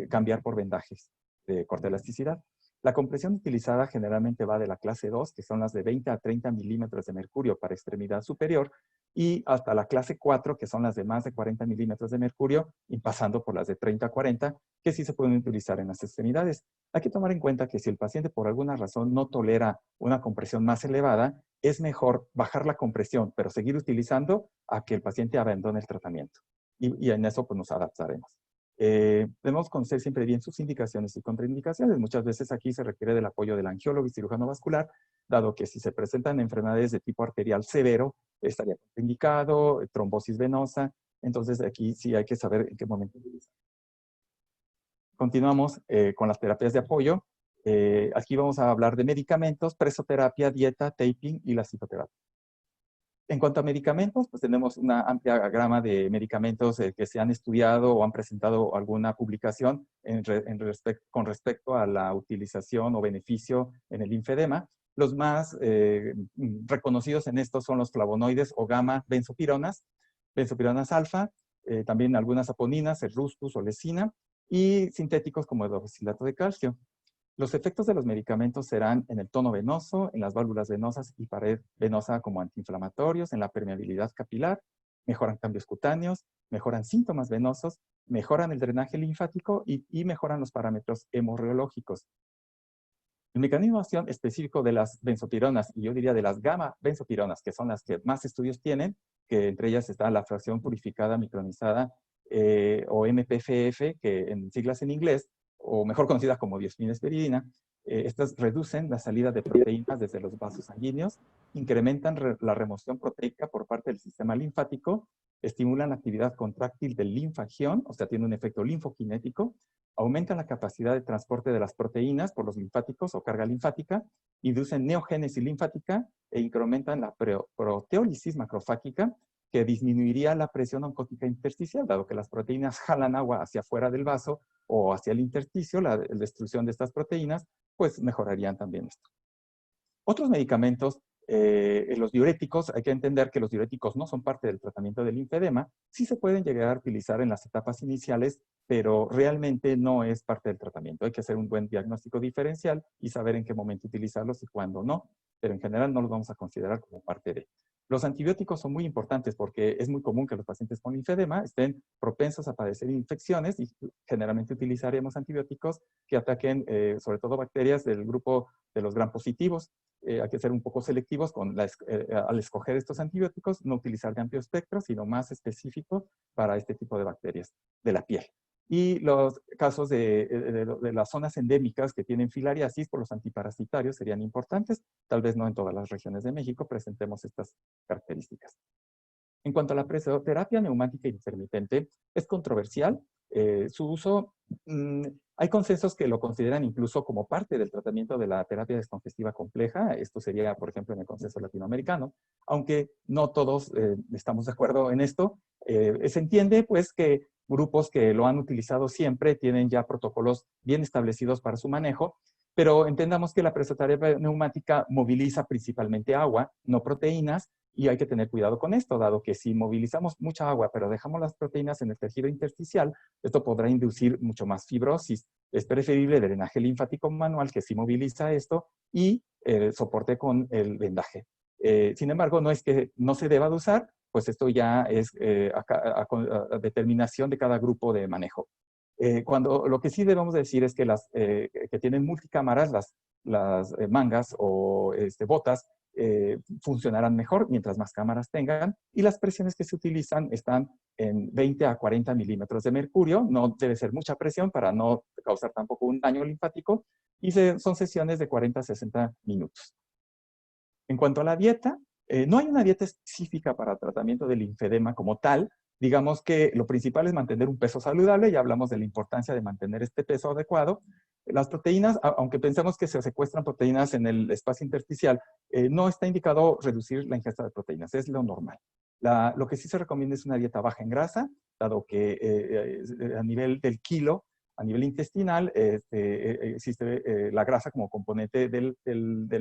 cambiar por vendajes de corta elasticidad. La compresión utilizada generalmente va de la clase 2, que son las de 20 a 30 milímetros de mercurio para extremidad superior, y hasta la clase 4, que son las de más de 40 milímetros de mercurio, y pasando por las de 30 a 40, que sí se pueden utilizar en las extremidades. Hay que tomar en cuenta que si el paciente por alguna razón no tolera una compresión más elevada, es mejor bajar la compresión, pero seguir utilizando a que el paciente abandone el tratamiento. Y en eso pues nos adaptaremos. debemos conocer siempre bien sus indicaciones y contraindicaciones. Muchas veces aquí se requiere del apoyo del angiólogo y cirujano vascular, dado que si se presentan enfermedades de tipo arterial severo, estaría indicado, trombosis venosa. Entonces aquí sí hay que saber en qué momento utilizar. Continuamos con las terapias de apoyo. Aquí vamos a hablar de medicamentos, presoterapia, dieta, taping y la psicoterapia. En cuanto a medicamentos, pues tenemos una amplia gama de medicamentos que se han estudiado o han presentado alguna publicación con respecto a la utilización o beneficio en el linfedema. Los más reconocidos en estos son los flavonoides o gamma benzopironas alfa, también algunas saponinas, el rustus o lesina, y sintéticos como el oxalato de calcio. Los efectos de los medicamentos serán en el tono venoso, en las válvulas venosas y pared venosa como antiinflamatorios, en la permeabilidad capilar, mejoran cambios cutáneos, mejoran síntomas venosos, mejoran el drenaje linfático y mejoran los parámetros hemorreológicos. El mecanismo de acción específico de las benzopironas, y yo diría de las gamma benzopironas, que son las que más estudios tienen, que entre ellas está la fracción purificada micronizada o MPFF, que en siglas en inglés, o mejor conocida como diosminesperidina, estas reducen la salida de proteínas desde los vasos sanguíneos, incrementan la remoción proteica por parte del sistema linfático, estimulan la actividad contráctil del linfagión, o sea, tiene un efecto linfokinético, aumentan la capacidad de transporte de las proteínas por los linfáticos o carga linfática, inducen neogénesis linfática e incrementan la proteólisis macrofágica, que disminuiría la presión oncótica intersticial, dado que las proteínas jalan agua hacia afuera del vaso o hacia el intersticio, la destrucción de estas proteínas, pues mejorarían también esto. Otros medicamentos, los diuréticos, hay que entender que los diuréticos no son parte del tratamiento del linfedema, sí se pueden llegar a utilizar en las etapas iniciales, pero realmente no es parte del tratamiento. Hay que hacer un buen diagnóstico diferencial y saber en qué momento utilizarlos y cuándo no, pero en general no los vamos a considerar como parte de. Los antibióticos son muy importantes porque es muy común que los pacientes con linfedema estén propensos a padecer infecciones y generalmente utilizaremos antibióticos que ataquen sobre todo bacterias del grupo de los gram positivos. Hay que ser un poco selectivos al escoger estos antibióticos, no utilizar de amplio espectro, sino más específico para este tipo de bacterias de la piel. Y los casos de las zonas endémicas que tienen filariasis por los antiparasitarios serían importantes. Tal vez no en todas las regiones de México presentemos estas características. En cuanto a la presoterapia neumática intermitente, es controversial. Su uso, hay consensos que lo consideran incluso como parte del tratamiento de la terapia descongestiva compleja. Esto sería, por ejemplo, en el consenso latinoamericano, aunque no todos estamos de acuerdo en esto. Se entiende, pues, que grupos que lo han utilizado siempre tienen ya protocolos bien establecidos para su manejo, pero entendamos que la presoterapia neumática moviliza principalmente agua, no proteínas, y hay que tener cuidado con esto, dado que si movilizamos mucha agua, pero dejamos las proteínas en el tejido intersticial, esto podrá inducir mucho más fibrosis. Es preferible el drenaje linfático manual, que sí moviliza esto, y soporte con el vendaje. Sin embargo, no es que no se deba de usar, pues esto ya es a determinación de cada grupo de manejo. Lo que sí debemos decir es que las que tienen multicámaras, las mangas o botas, funcionarán mejor mientras más cámaras tengan, y las presiones que se utilizan están en 20 a 40 milímetros de mercurio. No debe ser mucha presión para no causar tampoco un daño linfático, y son sesiones de 40 a 60 minutos. En cuanto a la dieta, no hay una dieta específica para tratamiento del linfedema como tal. Digamos que lo principal es mantener un peso saludable, ya hablamos de la importancia de mantener este peso adecuado. Las proteínas, aunque pensemos que se secuestran proteínas en el espacio intersticial, no está indicado reducir la ingesta de proteínas, es lo normal. Lo que sí se recomienda es una dieta baja en grasa, dado que a nivel del kilo, a nivel intestinal, existe la grasa como componente del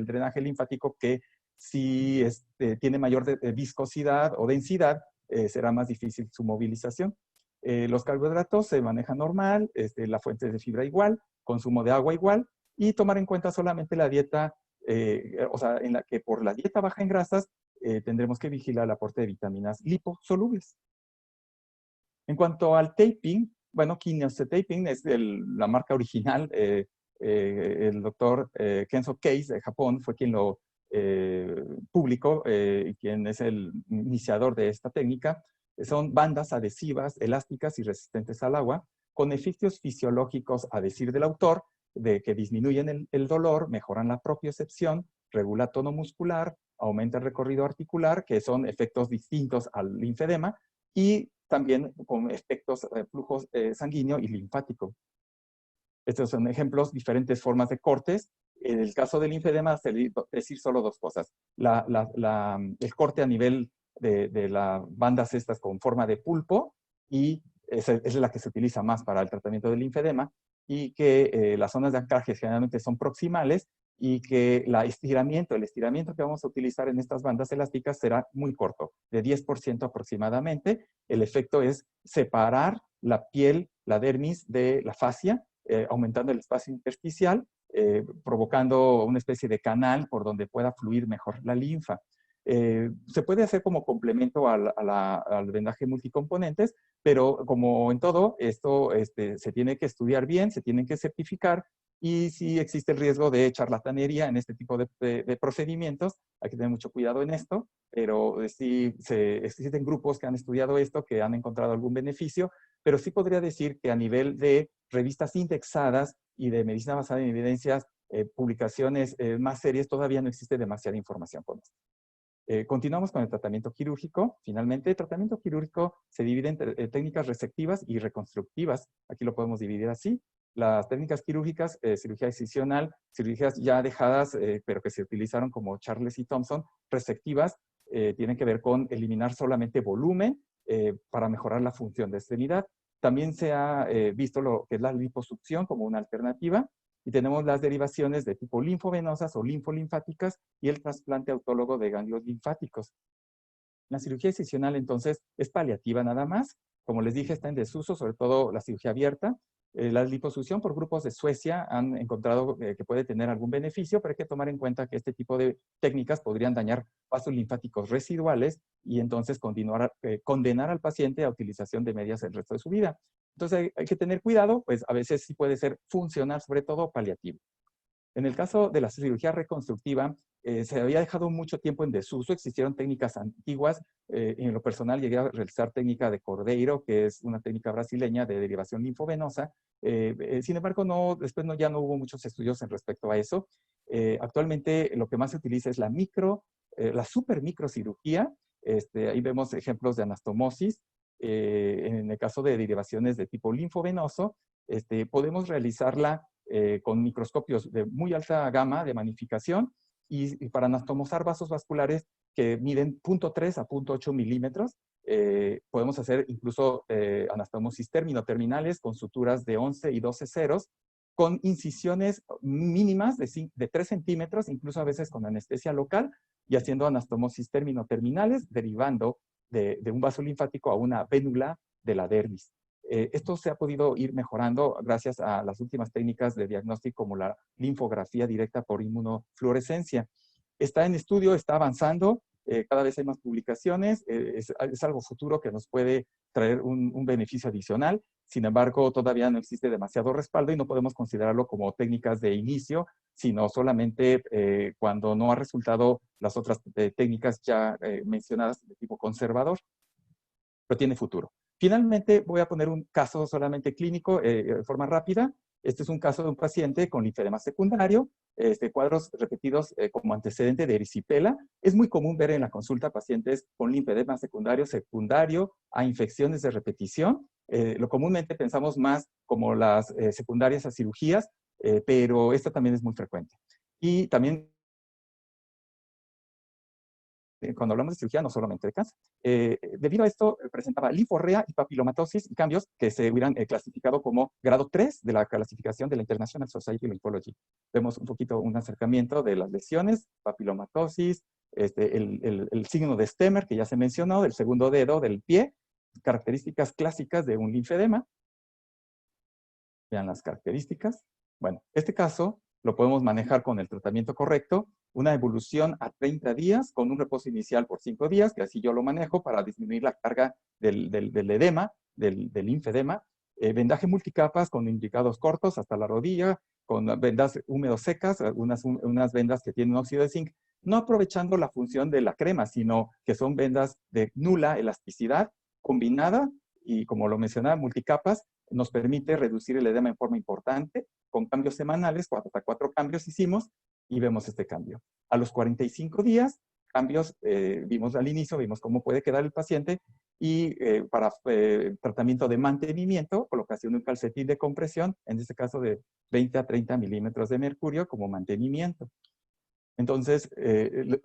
drenaje linfático, que si tiene mayor viscosidad o densidad, será más difícil su movilización. Los carbohidratos se manejan normal, la fuente de fibra igual, consumo de agua igual, y tomar en cuenta solamente la dieta, o sea, en la que por la dieta baja en grasas tendremos que vigilar el aporte de vitaminas liposolubles. En cuanto al taping, bueno, Kinesiotaping es la marca original. El doctor Kenzo Case de Japón fue quien lo publicó, quien es el iniciador de esta técnica. Son bandas adhesivas, elásticas y resistentes al agua, con efectos fisiológicos, a decir del autor, de que disminuyen el dolor, mejoran la propiocepción, regula tono muscular, aumenta el recorrido articular, que son efectos distintos al linfedema, y también con efectos flujo sanguíneo y linfático. Estos son ejemplos, diferentes formas de cortes. En el caso del linfedema, decir solo dos cosas. El corte a nivel de las bandas estas con forma de pulpo, y es la que se utiliza más para el tratamiento del linfedema, y que las zonas de anclaje generalmente son proximales, y que el estiramiento que vamos a utilizar en estas bandas elásticas será muy corto, de 10% aproximadamente. El efecto es separar la piel, la dermis, de la fascia, aumentando el espacio intersticial, provocando una especie de canal por donde pueda fluir mejor la linfa. Se puede hacer como complemento al vendaje multicomponentes, pero como en todo, esto se tiene que estudiar bien, se tienen que certificar, y si existe el riesgo de charlatanería en este tipo de procedimientos, hay que tener mucho cuidado en esto, pero sí existen grupos que han estudiado esto, que han encontrado algún beneficio, pero sí podría decir que a nivel de revistas indexadas y de medicina basada en evidencias, publicaciones más serias, todavía no existe demasiada información con esto. Continuamos con el tratamiento quirúrgico. Finalmente, el tratamiento quirúrgico se divide en técnicas resectivas y reconstructivas. Aquí lo podemos dividir así. Las técnicas quirúrgicas, cirugía excisional, cirugías ya dejadas, pero que se utilizaron como Charles y Thompson, resectivas, tienen que ver con eliminar solamente volumen para mejorar la función de extremidad. También se ha visto lo que es la liposucción como una alternativa, y tenemos las derivaciones de tipo linfovenosas o linfolinfáticas y el trasplante autólogo de ganglios linfáticos. La cirugía excisional, entonces, es paliativa nada más. Como les dije, está en desuso, sobre todo la cirugía abierta. La liposucción por grupos de Suecia han encontrado que puede tener algún beneficio, pero hay que tomar en cuenta que este tipo de técnicas podrían dañar vasos linfáticos residuales y entonces condenar al paciente a utilización de medias el resto de su vida. Entonces hay que tener cuidado, pues a veces sí puede ser funcional, sobre todo paliativo. En el caso de la cirugía reconstructiva, se había dejado mucho tiempo en desuso, existieron técnicas antiguas. En lo personal llegué a realizar técnica de Cordeiro, que es una técnica brasileña de derivación linfovenosa. Sin embargo, después ya no hubo muchos estudios en respecto a eso. Actualmente lo que más se utiliza es la supermicrocirugía. Ahí vemos ejemplos de anastomosis. En el caso de derivaciones de tipo linfovenoso, podemos realizarla con microscopios de muy alta gama de magnificación, y para anastomosar vasos vasculares que miden 0.3 a 0.8 milímetros. Podemos hacer incluso anastomosis terminoterminales con suturas de 11 y 12 ceros, con incisiones mínimas de 3 centímetros, incluso a veces con anestesia local, y haciendo anastomosis terminoterminales, derivando de un vaso linfático a una vénula de la dermis. Esto se ha podido ir mejorando gracias a las últimas técnicas de diagnóstico como la linfografía directa por inmunofluorescencia. Está en estudio, está avanzando, cada vez hay más publicaciones, es algo futuro que nos puede traer un beneficio adicional. Sin embargo, todavía no existe demasiado respaldo y no podemos considerarlo como técnicas de inicio, sino solamente cuando no ha resultado las otras técnicas ya mencionadas de tipo conservador, pero tiene futuro. Finalmente, voy a poner un caso solamente clínico de forma rápida. Este es un caso de un paciente con linfedema secundario, cuadros repetidos como antecedente de erisipela. Es muy común ver en la consulta pacientes con linfedema secundario a infecciones de repetición. Lo comúnmente pensamos más como las secundarias a cirugías, pero esta también es muy frecuente. Y también cuando hablamos de cirugía, no solamente de cáncer. Debido a esto, presentaba linforrea y papilomatosis y cambios que se hubieran clasificado como grado 3 de la clasificación de la International Society of Lymphology. Vemos un poquito un acercamiento de las lesiones, papilomatosis, el signo de Stemmer, que ya se mencionó, del segundo dedo del pie, características clásicas de un linfedema. Vean las características. Bueno, este caso lo podemos manejar con el tratamiento correcto, una evolución a 30 días con un reposo inicial por 5 días, que así yo lo manejo para disminuir la carga del edema, del linfedema. Vendaje multicapas con imbricados cortos hasta la rodilla, con vendas húmedos secas, unas vendas que tienen óxido de zinc, no aprovechando la función de la crema, sino que son vendas de nula elasticidad, combinada, y como lo mencionaba, multicapas, nos permite reducir el edema en forma importante, con cambios semanales, hasta 4 cambios hicimos, y vemos este cambio. A los 45 días, cambios, vimos al inicio, vimos cómo puede quedar el paciente, y para tratamiento de mantenimiento, colocación de un calcetín de compresión, en este caso de 20 a 30 milímetros de mercurio como mantenimiento. Entonces,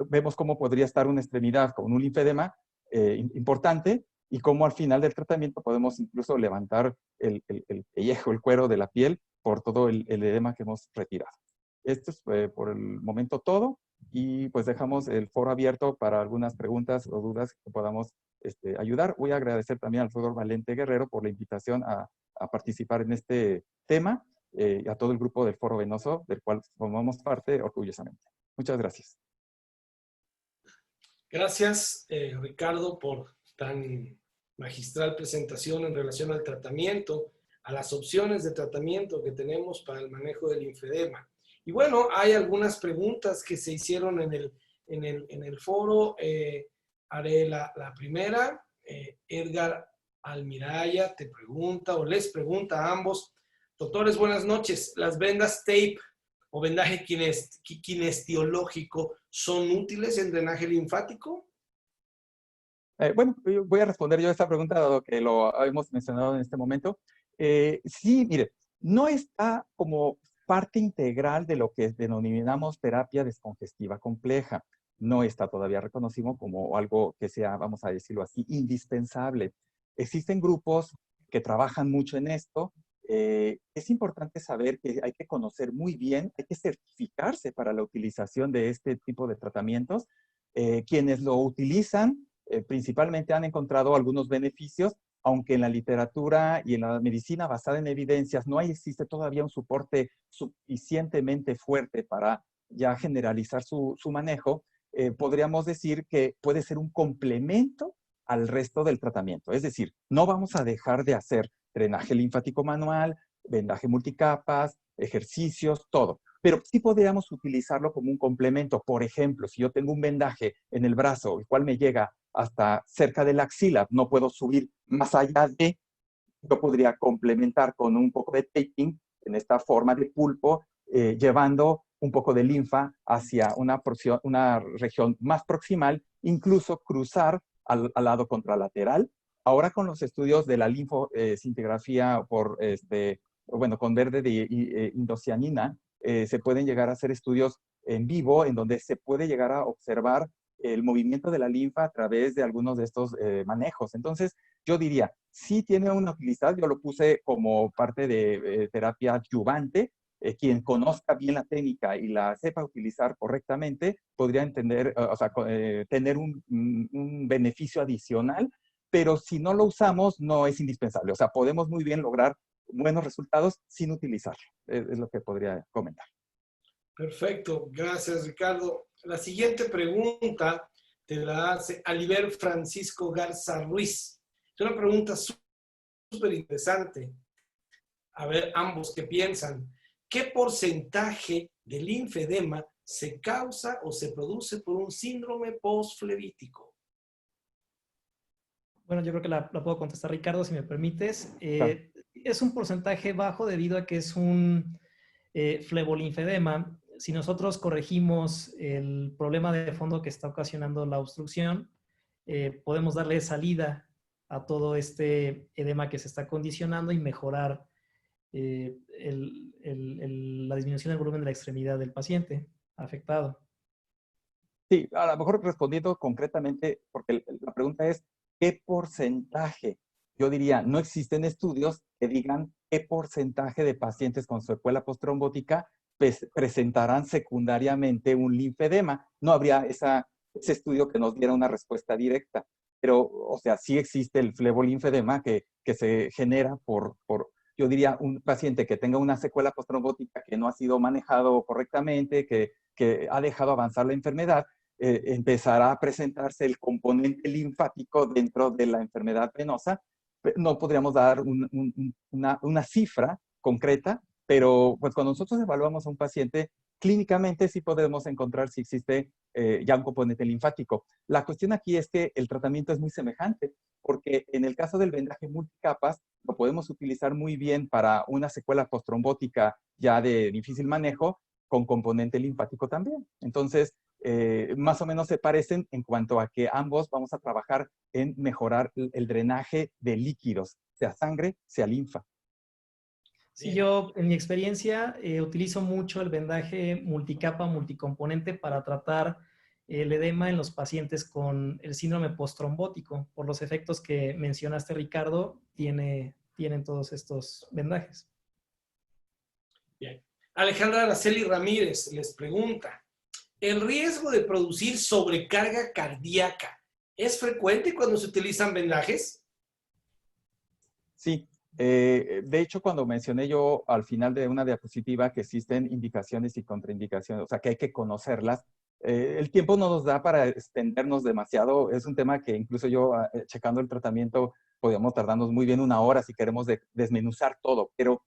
vemos cómo podría estar una extremidad con un linfedema importante, y cómo al final del tratamiento podemos incluso levantar el pellejo, el cuero de la piel, por todo el edema que hemos retirado. Esto es por el momento todo, y pues dejamos el foro abierto para algunas preguntas o dudas que podamos ayudar. Voy a agradecer también al doctor Valente Guerrero por la invitación a participar en este tema, y a todo el grupo del Foro Venoso, del cual formamos parte orgullosamente. Muchas gracias. Gracias, Ricardo, por tan magistral presentación en relación al tratamiento, a las opciones de tratamiento que tenemos para el manejo del linfedema. Y bueno, hay algunas preguntas que se hicieron en el foro. Haré la primera. Edgar Almiraya te pregunta, o les pregunta a ambos: doctores, buenas noches. ¿Las vendas tape o vendaje kinesiológico son útiles en drenaje linfático? Bueno, voy a responder yo a esta pregunta, dado que lo hemos mencionado en este momento. Sí, mire, no está como parte integral de lo que denominamos terapia descongestiva compleja. No está todavía reconocido como algo que sea, vamos a decirlo así, indispensable. Existen grupos que trabajan mucho en esto. Es importante saber que hay que conocer muy bien, hay que certificarse para la utilización de este tipo de tratamientos. Quienes lo utilizan principalmente han encontrado algunos beneficios, aunque en la literatura y en la medicina basada en evidencias no existe todavía un soporte suficientemente fuerte para ya generalizar su manejo. Podríamos decir que puede ser un complemento al resto del tratamiento. Es decir, no vamos a dejar de hacer drenaje linfático manual, vendaje multicapas, ejercicios, todo. Pero sí podríamos utilizarlo como un complemento. Por ejemplo, si yo tengo un vendaje en el brazo, el cual me llega hasta cerca de la axila, no puedo subir más allá de, yo podría complementar con un poco de taping en esta forma de pulpo, llevando un poco de linfa hacia una región más proximal, incluso cruzar al lado contralateral. Ahora con los estudios de la linfocintigrafía con verde de indocianina, se pueden llegar a hacer estudios en vivo en donde se puede llegar a observar el movimiento de la linfa a través de algunos de estos manejos. Entonces, yo diría, sí tiene una utilidad. Yo lo puse como parte de terapia adyuvante. Quien conozca bien la técnica y la sepa utilizar correctamente, podría entender, tener un beneficio adicional, pero si no lo usamos, no es indispensable. O sea, podemos muy bien lograr buenos resultados sin utilizarlo. Es lo que podría comentar. Perfecto, gracias, Ricardo. La siguiente pregunta te la hace Aliber Francisco Garza Ruiz. Es una pregunta súper interesante. A ver, ambos, ¿qué piensan? ¿Qué porcentaje de linfedema se causa o se produce por un síndrome postflevítico? Bueno, yo creo que la puedo contestar, Ricardo, si me permites. Claro. Es un porcentaje bajo debido a que es un flebolinfedema. Si nosotros corregimos el problema de fondo que está ocasionando la obstrucción, podemos darle salida a todo este edema que se está condicionando y mejorar la disminución del volumen de la extremidad del paciente afectado. Sí, a lo mejor respondiendo concretamente, porque la pregunta es, ¿qué porcentaje? Yo diría, no existen estudios que digan qué porcentaje de pacientes con secuela postrombótica presentarán secundariamente un linfedema. No habría ese estudio que nos diera una respuesta directa. Pero, o sea, sí existe el flebolinfedema que se genera por, yo diría, un paciente que tenga una secuela postrombótica que no ha sido manejado correctamente, que ha dejado avanzar la enfermedad, empezará a presentarse el componente linfático dentro de la enfermedad venosa. No podríamos dar una cifra concreta, pero pues cuando nosotros evaluamos a un paciente, clínicamente sí podemos encontrar si existe ya un componente linfático. La cuestión aquí es que el tratamiento es muy semejante, porque en el caso del vendaje multicapas, lo podemos utilizar muy bien para una secuela postrombótica ya de difícil manejo, con componente linfático también. Entonces, más o menos se parecen en cuanto a que ambos vamos a trabajar en mejorar el drenaje de líquidos, sea sangre, sea linfa. Sí, yo en mi experiencia utilizo mucho el vendaje multicapa, multicomponente para tratar el edema en los pacientes con el síndrome postrombótico, por los efectos que mencionaste, Ricardo, tienen todos estos vendajes. Bien. Alejandra Araceli Ramírez les pregunta, ¿el riesgo de producir sobrecarga cardíaca es frecuente cuando se utilizan vendajes? Sí. De hecho, cuando mencioné yo al final de una diapositiva que existen indicaciones y contraindicaciones, o sea, que hay que conocerlas, el tiempo no nos da para extendernos demasiado. Es un tema que incluso yo, checando el tratamiento, podríamos tardarnos muy bien 1 hora si queremos desmenuzar todo. Pero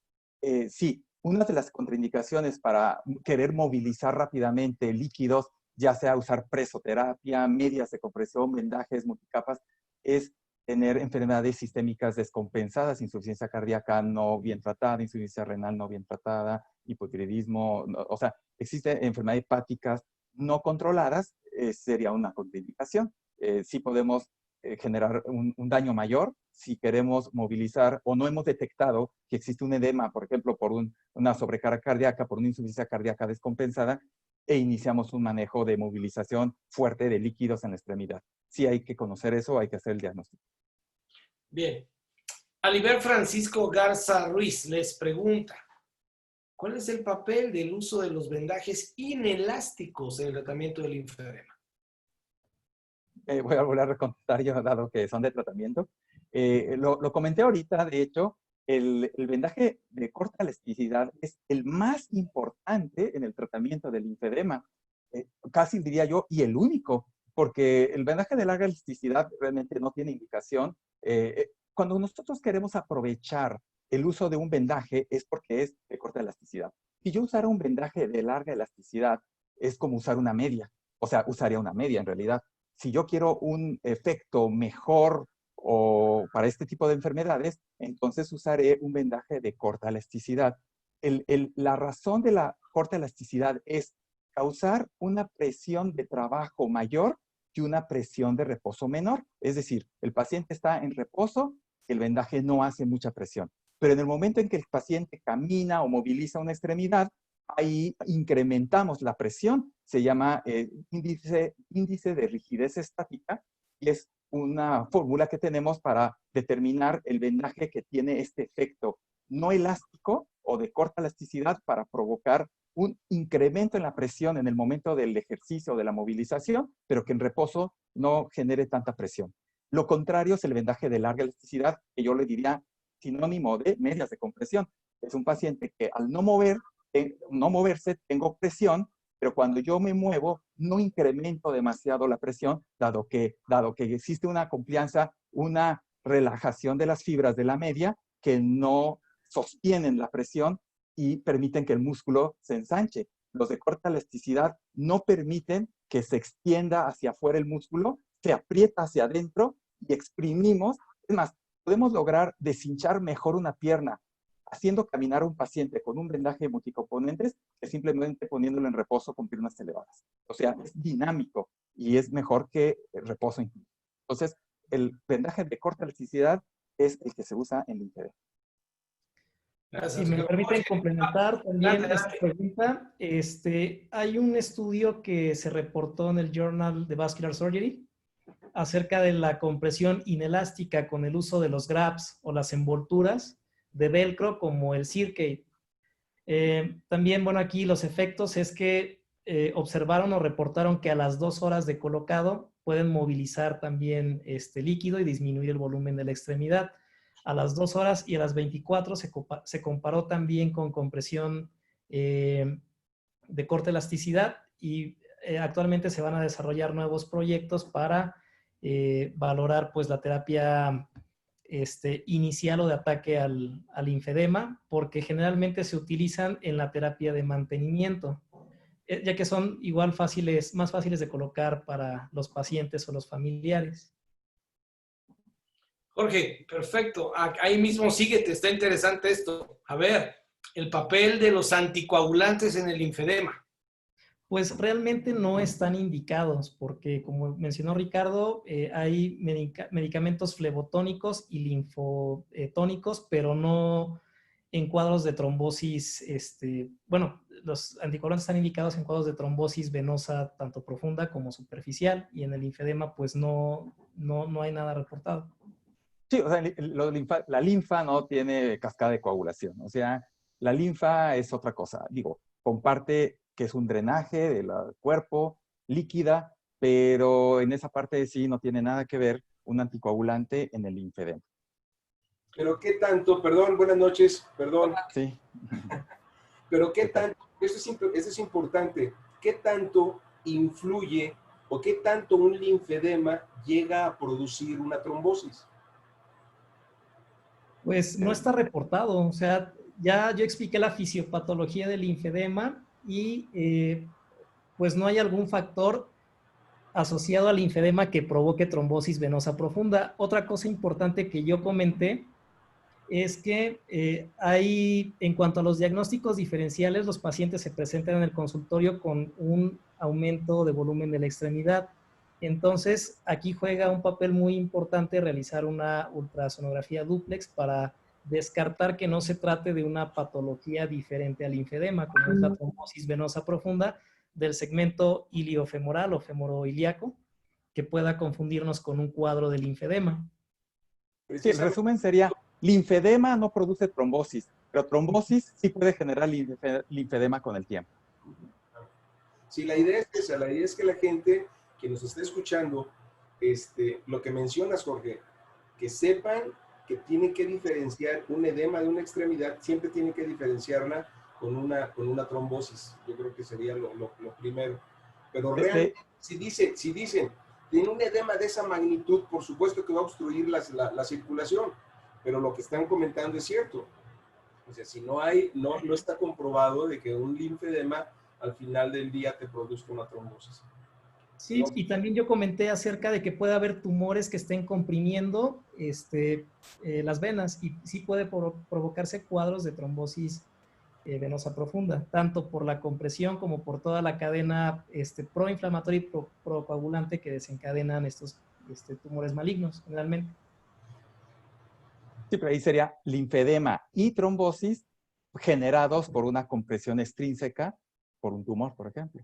sí, una de las contraindicaciones para querer movilizar rápidamente líquidos, ya sea usar presoterapia, medias de compresión, vendajes, multicapas, es tener enfermedades sistémicas descompensadas, insuficiencia cardíaca no bien tratada, insuficiencia renal no bien tratada, hipotiroidismo, o sea, existen enfermedades hepáticas no controladas, sería una contraindicación. Sí podemos generar un daño mayor si queremos movilizar o no hemos detectado que existe un edema, por ejemplo, por una sobrecarga cardíaca, por una insuficiencia cardíaca descompensada, e iniciamos un manejo de movilización fuerte de líquidos en la extremidad. Sí hay que conocer eso, hay que hacer el diagnóstico. Bien. Aliber Francisco Garza Ruiz les pregunta, ¿cuál es el papel del uso de los vendajes inelásticos en el tratamiento del linfedema? Voy a volver a contestar yo, dado que son de tratamiento. Lo comenté ahorita, de hecho, el vendaje de corta elasticidad es el más importante en el tratamiento del linfedema. Casi diría yo, y el único, porque el vendaje de larga elasticidad realmente no tiene indicación. Cuando nosotros queremos aprovechar el uso de un vendaje es porque es de corta elasticidad. Si yo usara un vendaje de larga elasticidad, es como usar una media. O sea, usaría una media en realidad. Si yo quiero un efecto mejor o para este tipo de enfermedades, entonces usaré un vendaje de corta elasticidad. La razón de la corta elasticidad es causar una presión de trabajo mayor que una presión de reposo menor. Es decir, el paciente está en reposo, el vendaje no hace mucha presión. Pero en el momento en que el paciente camina o moviliza una extremidad, ahí incrementamos la presión. Se llama índice de rigidez estática y es una fórmula que tenemos para determinar el vendaje que tiene este efecto no elástico o de corta elasticidad para provocar un incremento en la presión en el momento del ejercicio o de la movilización, pero que en reposo no genere tanta presión. Lo contrario es el vendaje de larga elasticidad, que yo le diría sinónimo de medias de compresión. Es un paciente que al no moverse tengo presión, pero cuando yo me muevo no incremento demasiado la presión, dado que existe una confianza, una relajación de las fibras de la media que no sostienen la presión y permiten que el músculo se ensanche. Los de corta elasticidad no permiten que se extienda hacia afuera el músculo, se aprieta hacia adentro y exprimimos. Es más, podemos lograr deshinchar mejor una pierna haciendo caminar a un paciente con un vendaje de multicomponentes que simplemente poniéndolo en reposo con piernas elevadas. O sea, es dinámico y es mejor que el reposo incluso. Entonces, el vendaje de corta elasticidad es el que se usa en linfedema. Si me permiten complementar también esta pregunta, hay un estudio que se reportó en el Journal de Vascular Surgery acerca de la compresión inelástica con el uso de los grabs o las envolturas de velcro como el Circade. También, bueno, aquí los efectos es que observaron o reportaron que a las 2 horas de colocado pueden movilizar también este líquido y disminuir el volumen de la extremidad. A las 2 horas y a las 24 se comparó también con compresión de corta elasticidad y actualmente se van a desarrollar nuevos proyectos para valorar pues la terapia inicial o de ataque al linfedema, porque generalmente se utilizan en la terapia de mantenimiento, ya que son igual más fáciles de colocar para los pacientes o los familiares. Jorge, perfecto. Ahí mismo síguete, está interesante esto. A ver, el papel de los anticoagulantes en el linfedema. Pues realmente no están indicados porque, como mencionó Ricardo, hay medicamentos flebotónicos y linfotónicos, pero no en cuadros de trombosis. Bueno, los anticoagulantes están indicados en cuadros de trombosis venosa tanto profunda como superficial, y en el linfedema pues no hay nada reportado. Sí, o sea, la linfa no tiene cascada de coagulación. O sea, la linfa es otra cosa. Digo, comparte que es un drenaje del cuerpo, líquida, pero en esa parte sí no tiene nada que ver un anticoagulante en el linfedema. Pero qué tanto, perdón, buenas noches, perdón. Sí. Pero qué tanto, eso es importante, qué tanto influye o qué tanto un linfedema llega a producir una trombosis. Pues no está reportado. O sea, ya yo expliqué la fisiopatología del linfedema y pues no hay algún factor asociado al linfedema que provoque trombosis venosa profunda. Otra cosa importante que yo comenté es que en cuanto a los diagnósticos diferenciales, los pacientes se presentan en el consultorio con un aumento de volumen de la extremidad. Entonces, aquí juega un papel muy importante realizar una ultrasonografía dúplex para descartar que no se trate de una patología diferente al linfedema, como es la trombosis venosa profunda del segmento iliofemoral o femoroiliaco, que pueda confundirnos con un cuadro de linfedema. Sí, el resumen sería, linfedema no produce trombosis, pero trombosis sí puede generar linfedema con el tiempo. Sí, la idea es esa, la idea es que la gente que nos esté escuchando, lo que mencionas, Jorge, que sepan que tienen que diferenciar un edema de una extremidad, siempre tienen que diferenciarla con una trombosis. Yo creo que sería lo primero. Pero realmente, si dicen, tiene un edema de esa magnitud, por supuesto que va a obstruir la circulación, pero lo que están comentando es cierto. O sea, si no está comprobado de que un linfedema al final del día te produzca una trombosis. Sí, y también yo comenté acerca de que puede haber tumores que estén comprimiendo las venas, y sí puede provocarse cuadros de trombosis venosa profunda, tanto por la compresión como por toda la cadena proinflamatoria y procoagulante que desencadenan estos tumores malignos, generalmente. Sí, pero ahí sería linfedema y trombosis generados por una compresión extrínseca por un tumor, por ejemplo.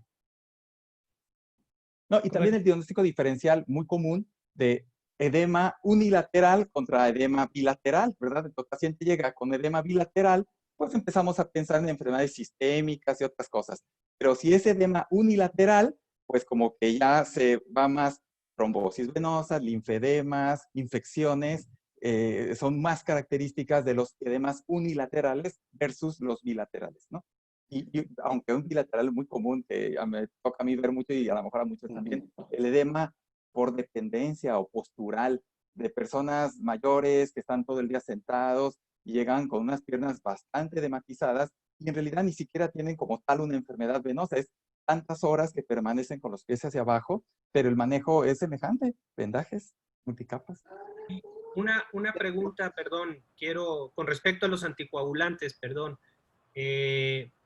No, y también el diagnóstico diferencial muy común de edema unilateral contra edema bilateral, ¿verdad? El paciente llega con edema bilateral, pues empezamos a pensar en enfermedades sistémicas y otras cosas. Pero si es edema unilateral, pues como que ya se va más trombosis venosa, linfedemas, infecciones, son más características de los edemas unilaterales versus los bilaterales, ¿no? Y aunque un bilateral muy común, que me toca a mí ver mucho y a lo mejor a muchos también, el edema por dependencia o postural de personas mayores que están todo el día sentados y llegan con unas piernas bastante edematizadas y en realidad ni siquiera tienen como tal una enfermedad venosa. Es tantas horas que permanecen con los pies hacia abajo, pero el manejo es semejante, vendajes, multicapas. Una pregunta, perdón, con respecto a los anticoagulantes, perdón.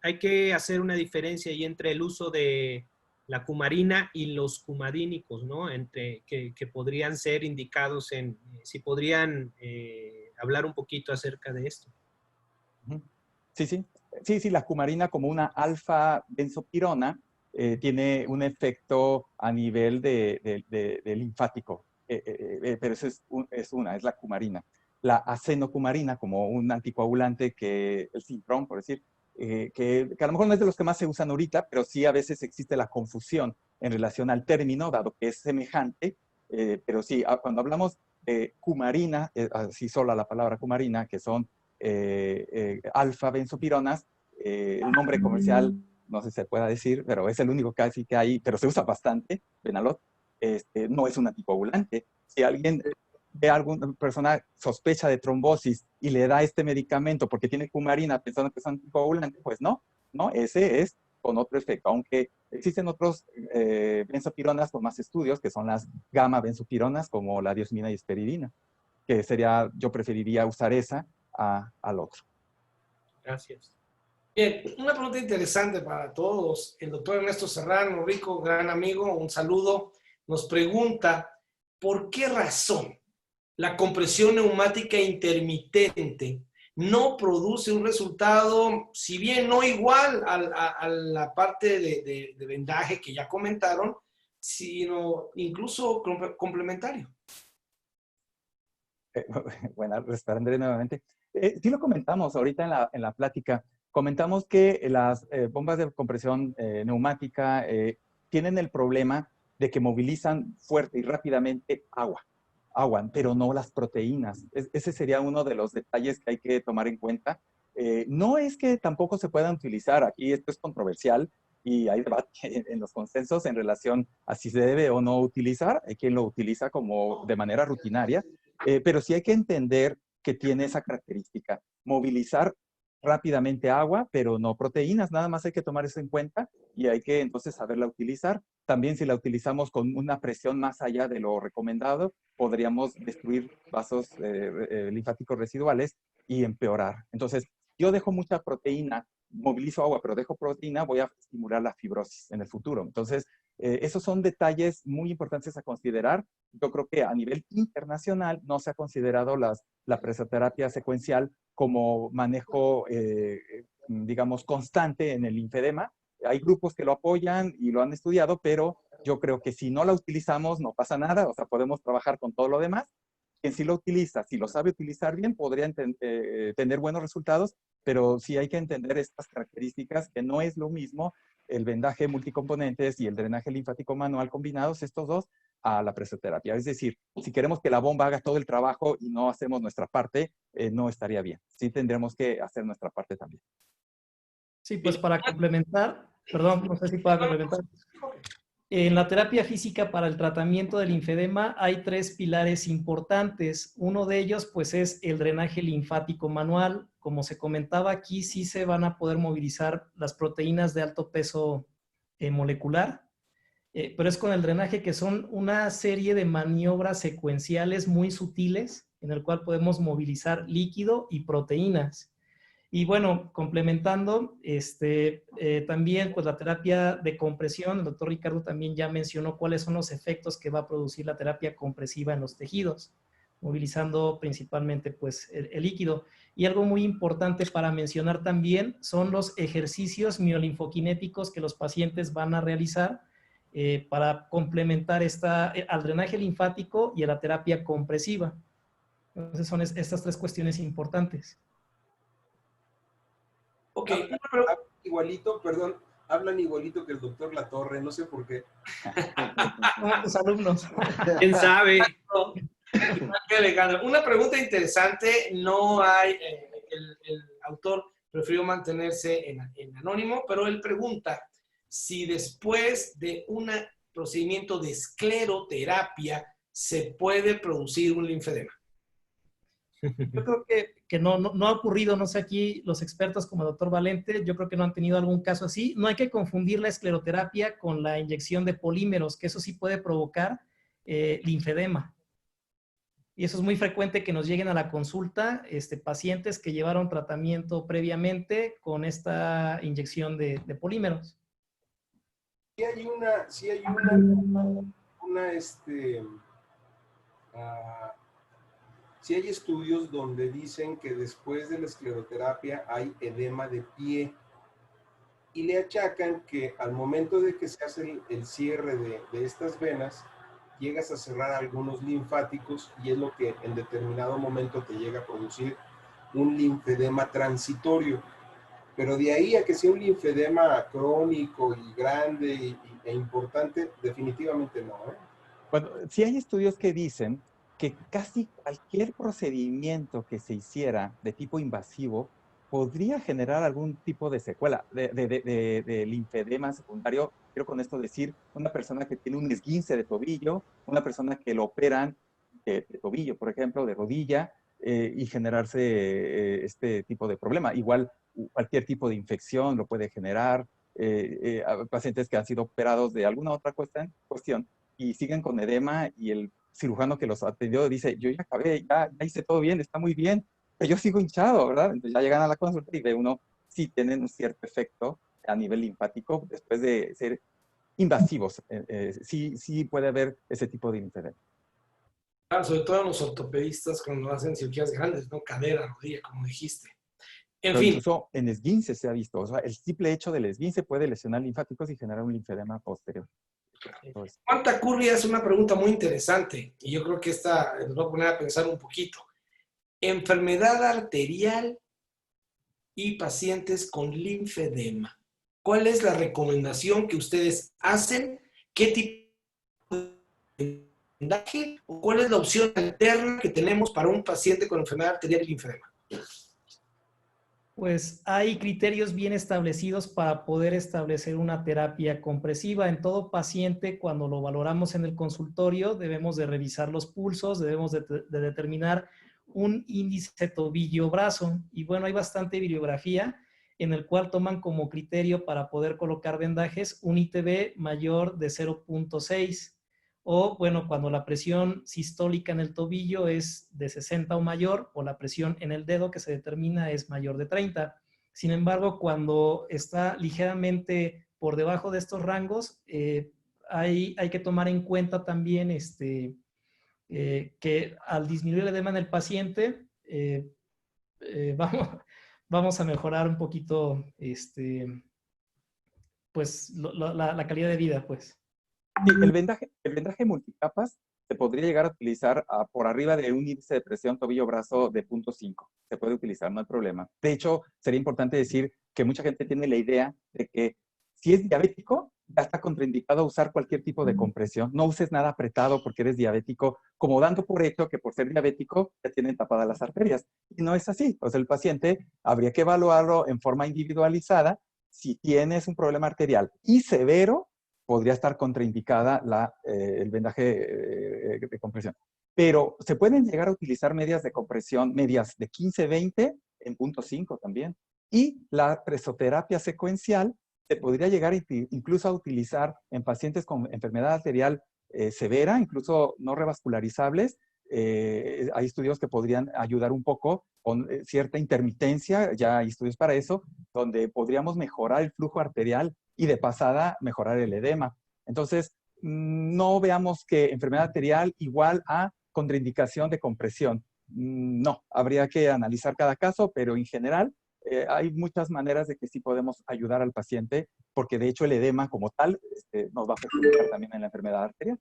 Hay que hacer una diferencia ahí entre el uso de la cumarina y los cumadínicos, ¿no? Que podrían ser indicados si podrían hablar un poquito acerca de esto. Sí, la cumarina como una alfa-benzopirona tiene un efecto a nivel de linfático, pero eso es la cumarina. La acenocumarina como un anticoagulante el Sintrom, por decir, que a lo mejor no es de los que más se usan ahorita, pero sí a veces existe la confusión en relación al término, dado que es semejante, pero sí, cuando hablamos de cumarina, así sola la palabra cumarina, que son alfa-benzopironas, el nombre comercial, no sé si se pueda decir, pero es el único casi que hay, pero se usa bastante, Benalot, no es un anticoagulante. Si alguien ve a alguna persona sospecha de trombosis y le da este medicamento porque tiene cumarina pensando que es anticoagulante, pues no, ese es con otro efecto, aunque existen otros benzopironas con más estudios, que son las gamma benzopironas, como la diosmina y esperidina, que sería, yo preferiría usar esa al otro. Gracias. Bien, una pregunta interesante para todos. El doctor Ernesto Serrano, Rico, gran amigo, un saludo, nos pregunta, ¿por qué razón la compresión neumática intermitente no produce un resultado, si bien no igual a la parte de vendaje que ya comentaron, sino incluso complementario? Bueno, responderé nuevamente. Sí lo comentamos ahorita en la plática. Comentamos que las bombas de compresión neumática tienen el problema de que movilizan fuerte y rápidamente agua, pero no las proteínas. Ese sería uno de los detalles que hay que tomar en cuenta. No es que tampoco se puedan utilizar, aquí esto es controversial y hay debate en los consensos en relación a si se debe o no utilizar. Hay quien lo utiliza como de manera rutinaria, pero sí hay que entender que tiene esa característica, movilizar rápidamente agua, pero no proteínas, nada más hay que tomar eso en cuenta y hay que entonces saberla utilizar. También si la utilizamos con una presión más allá de lo recomendado, podríamos destruir vasos linfáticos residuales y empeorar. Entonces, yo dejo mucha proteína, movilizo agua, pero dejo proteína, voy a estimular la fibrosis en el futuro. Entonces, esos son detalles muy importantes a considerar. Yo creo que a nivel internacional no se ha considerado la presoterapia secuencial como manejo, digamos, constante en el linfedema. Hay grupos que lo apoyan y lo han estudiado, pero yo creo que si no la utilizamos no pasa nada, o sea, podemos trabajar con todo lo demás. Quien sí lo utiliza, si lo sabe utilizar bien, podría tener buenos resultados, pero sí hay que entender estas características, que no es lo mismo el vendaje multicomponentes y el drenaje linfático manual combinados, estos dos, a la presoterapia. Es decir, si queremos que la bomba haga todo el trabajo y no hacemos nuestra parte, no estaría bien. Sí tendremos que hacer nuestra parte también. Sí, pues para complementar, perdón, no sé si pueda complementar. En la terapia física para el tratamiento del linfedema hay 3 pilares importantes. Uno de ellos, pues, es el drenaje linfático manual. Como se comentaba aquí, sí se van a poder movilizar las proteínas de alto peso molecular, pero es con el drenaje, que son una serie de maniobras secuenciales muy sutiles en el cual podemos movilizar líquido y proteínas. Y bueno, complementando, también pues la terapia de compresión, el doctor Ricardo también ya mencionó cuáles son los efectos que va a producir la terapia compresiva en los tejidos, movilizando principalmente pues el líquido. Y algo muy importante para mencionar también son los ejercicios miolinfoquinéticos que los pacientes van a realizar para complementar al drenaje linfático y a la terapia compresiva. Entonces son estas 3 cuestiones importantes. Ok, Igualito, perdón, hablan igualito que el doctor Latorre, no sé por qué. Tus alumnos. ¿Quién sabe? Una pregunta interesante, no hay, el autor prefirió mantenerse en anónimo, pero él pregunta si después de un procedimiento de escleroterapia se puede producir un linfedema. Yo creo que no ha ocurrido, no sé, aquí los expertos como el doctor Valente, yo creo que no han tenido algún caso así. No hay que confundir la escleroterapia con la inyección de polímeros, que eso sí puede provocar linfedema. Y eso es muy frecuente, que nos lleguen a la consulta pacientes que llevaron tratamiento previamente con esta inyección de polímeros. Sí hay sí hay estudios donde dicen que después de la escleroterapia hay edema de pie y le achacan que al momento de que se hace el cierre de estas venas, llegas a cerrar algunos linfáticos y es lo que en determinado momento te llega a producir un linfedema transitorio. Pero de ahí a que sea un linfedema crónico y grande e importante, definitivamente no, ¿eh? Bueno, sí hay estudios que dicen que casi cualquier procedimiento que se hiciera de tipo invasivo podría generar algún tipo de secuela de linfedema secundario. Quiero con esto decir, una persona que tiene un esguince de tobillo, una persona que lo operan de tobillo, por ejemplo, de rodilla, y generarse este tipo de problema. Igual, cualquier tipo de infección lo puede generar. Pacientes que han sido operados de alguna otra cuestión y siguen con edema y el cirujano que los atendió dice, yo ya acabé, ya hice todo bien, está muy bien, pero yo sigo hinchado, ¿verdad? Entonces ya llegan a la consulta y ve uno si tienen un cierto efecto a nivel linfático después de ser invasivos. Sí puede haber ese tipo de linfedema. Claro, sobre todo los ortopedistas cuando hacen cirugías grandes, ¿no? Cadera, rodilla, como dijiste. En Pero fin. incluso en esguince se ha visto, o sea, el simple hecho del esguince puede lesionar linfáticos y generar un linfedema posterior. Entonces, Marta Curry hace una pregunta muy interesante y yo creo que esta nos va a poner a pensar un poquito. Enfermedad arterial y pacientes con linfedema. ¿Cuál es la recomendación que ustedes hacen? ¿Qué tipo de vendaje o cuál es la opción alterna que tenemos para un paciente con enfermedad arterial y linfedema? Pues hay criterios bien establecidos para poder establecer una terapia compresiva. En todo paciente, cuando lo valoramos en el consultorio, debemos de revisar los pulsos, debemos de determinar un índice tobillo-brazo. Y bueno, hay bastante bibliografía en el cual toman como criterio para poder colocar vendajes un ITB mayor de 0.6. O, bueno, cuando la presión sistólica en el tobillo es de 60 o mayor, o la presión en el dedo que se determina es mayor de 30. Sin embargo, cuando está ligeramente por debajo de estos rangos, hay que tomar en cuenta también que al disminuir el edema en el paciente, vamos a mejorar un poquito pues, la calidad de vida, pues. sí, el vendaje multicapas se podría llegar a utilizar por arriba de un índice de presión tobillo-brazo de 0.5. Se puede utilizar, no hay problema. De hecho, sería importante decir que mucha gente tiene la idea de que si es diabético, ya está contraindicado a usar cualquier tipo de compresión. No uses nada apretado porque eres diabético, como dando por hecho que por ser diabético ya tienen tapadas las arterias. Y no es así. O sea, el paciente habría que evaluarlo en forma individualizada. Si tienes un problema arterial y severo, podría estar contraindicada el vendaje de compresión. Pero se pueden llegar a utilizar medias de compresión, medias de 15-20 en 0.5 también. Y la presoterapia secuencial se podría llegar incluso a utilizar en pacientes con enfermedad arterial severa, incluso no revascularizables. Hay estudios que podrían ayudar un poco con cierta intermitencia, ya hay estudios para eso, donde podríamos mejorar el flujo arterial y de pasada mejorar el edema. Entonces, no veamos que enfermedad arterial igual a contraindicación de compresión. No, habría que analizar cada caso, pero en general hay muchas maneras de que sí podemos ayudar al paciente, porque de hecho el edema como tal nos va a perjudicar también en la enfermedad arterial.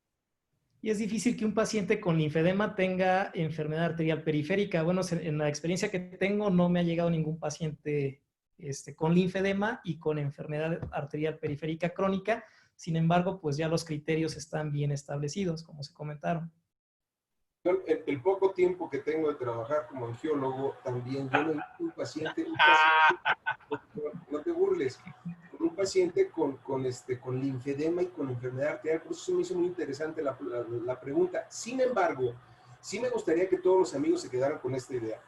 Y es difícil que un paciente con linfedema tenga enfermedad arterial periférica. Bueno, en la experiencia que tengo no me ha llegado ningún paciente con linfedema y con enfermedad arterial periférica crónica. Sin embargo, pues ya los criterios están bien establecidos, como se comentaron. El poco tiempo que tengo de trabajar como angiólogo, también yo no he visto un paciente no te burles, un paciente con linfedema y con enfermedad arterial. Por eso se me hizo muy interesante la pregunta. Sin embargo, sí me gustaría que todos los amigos se quedaran con esta idea.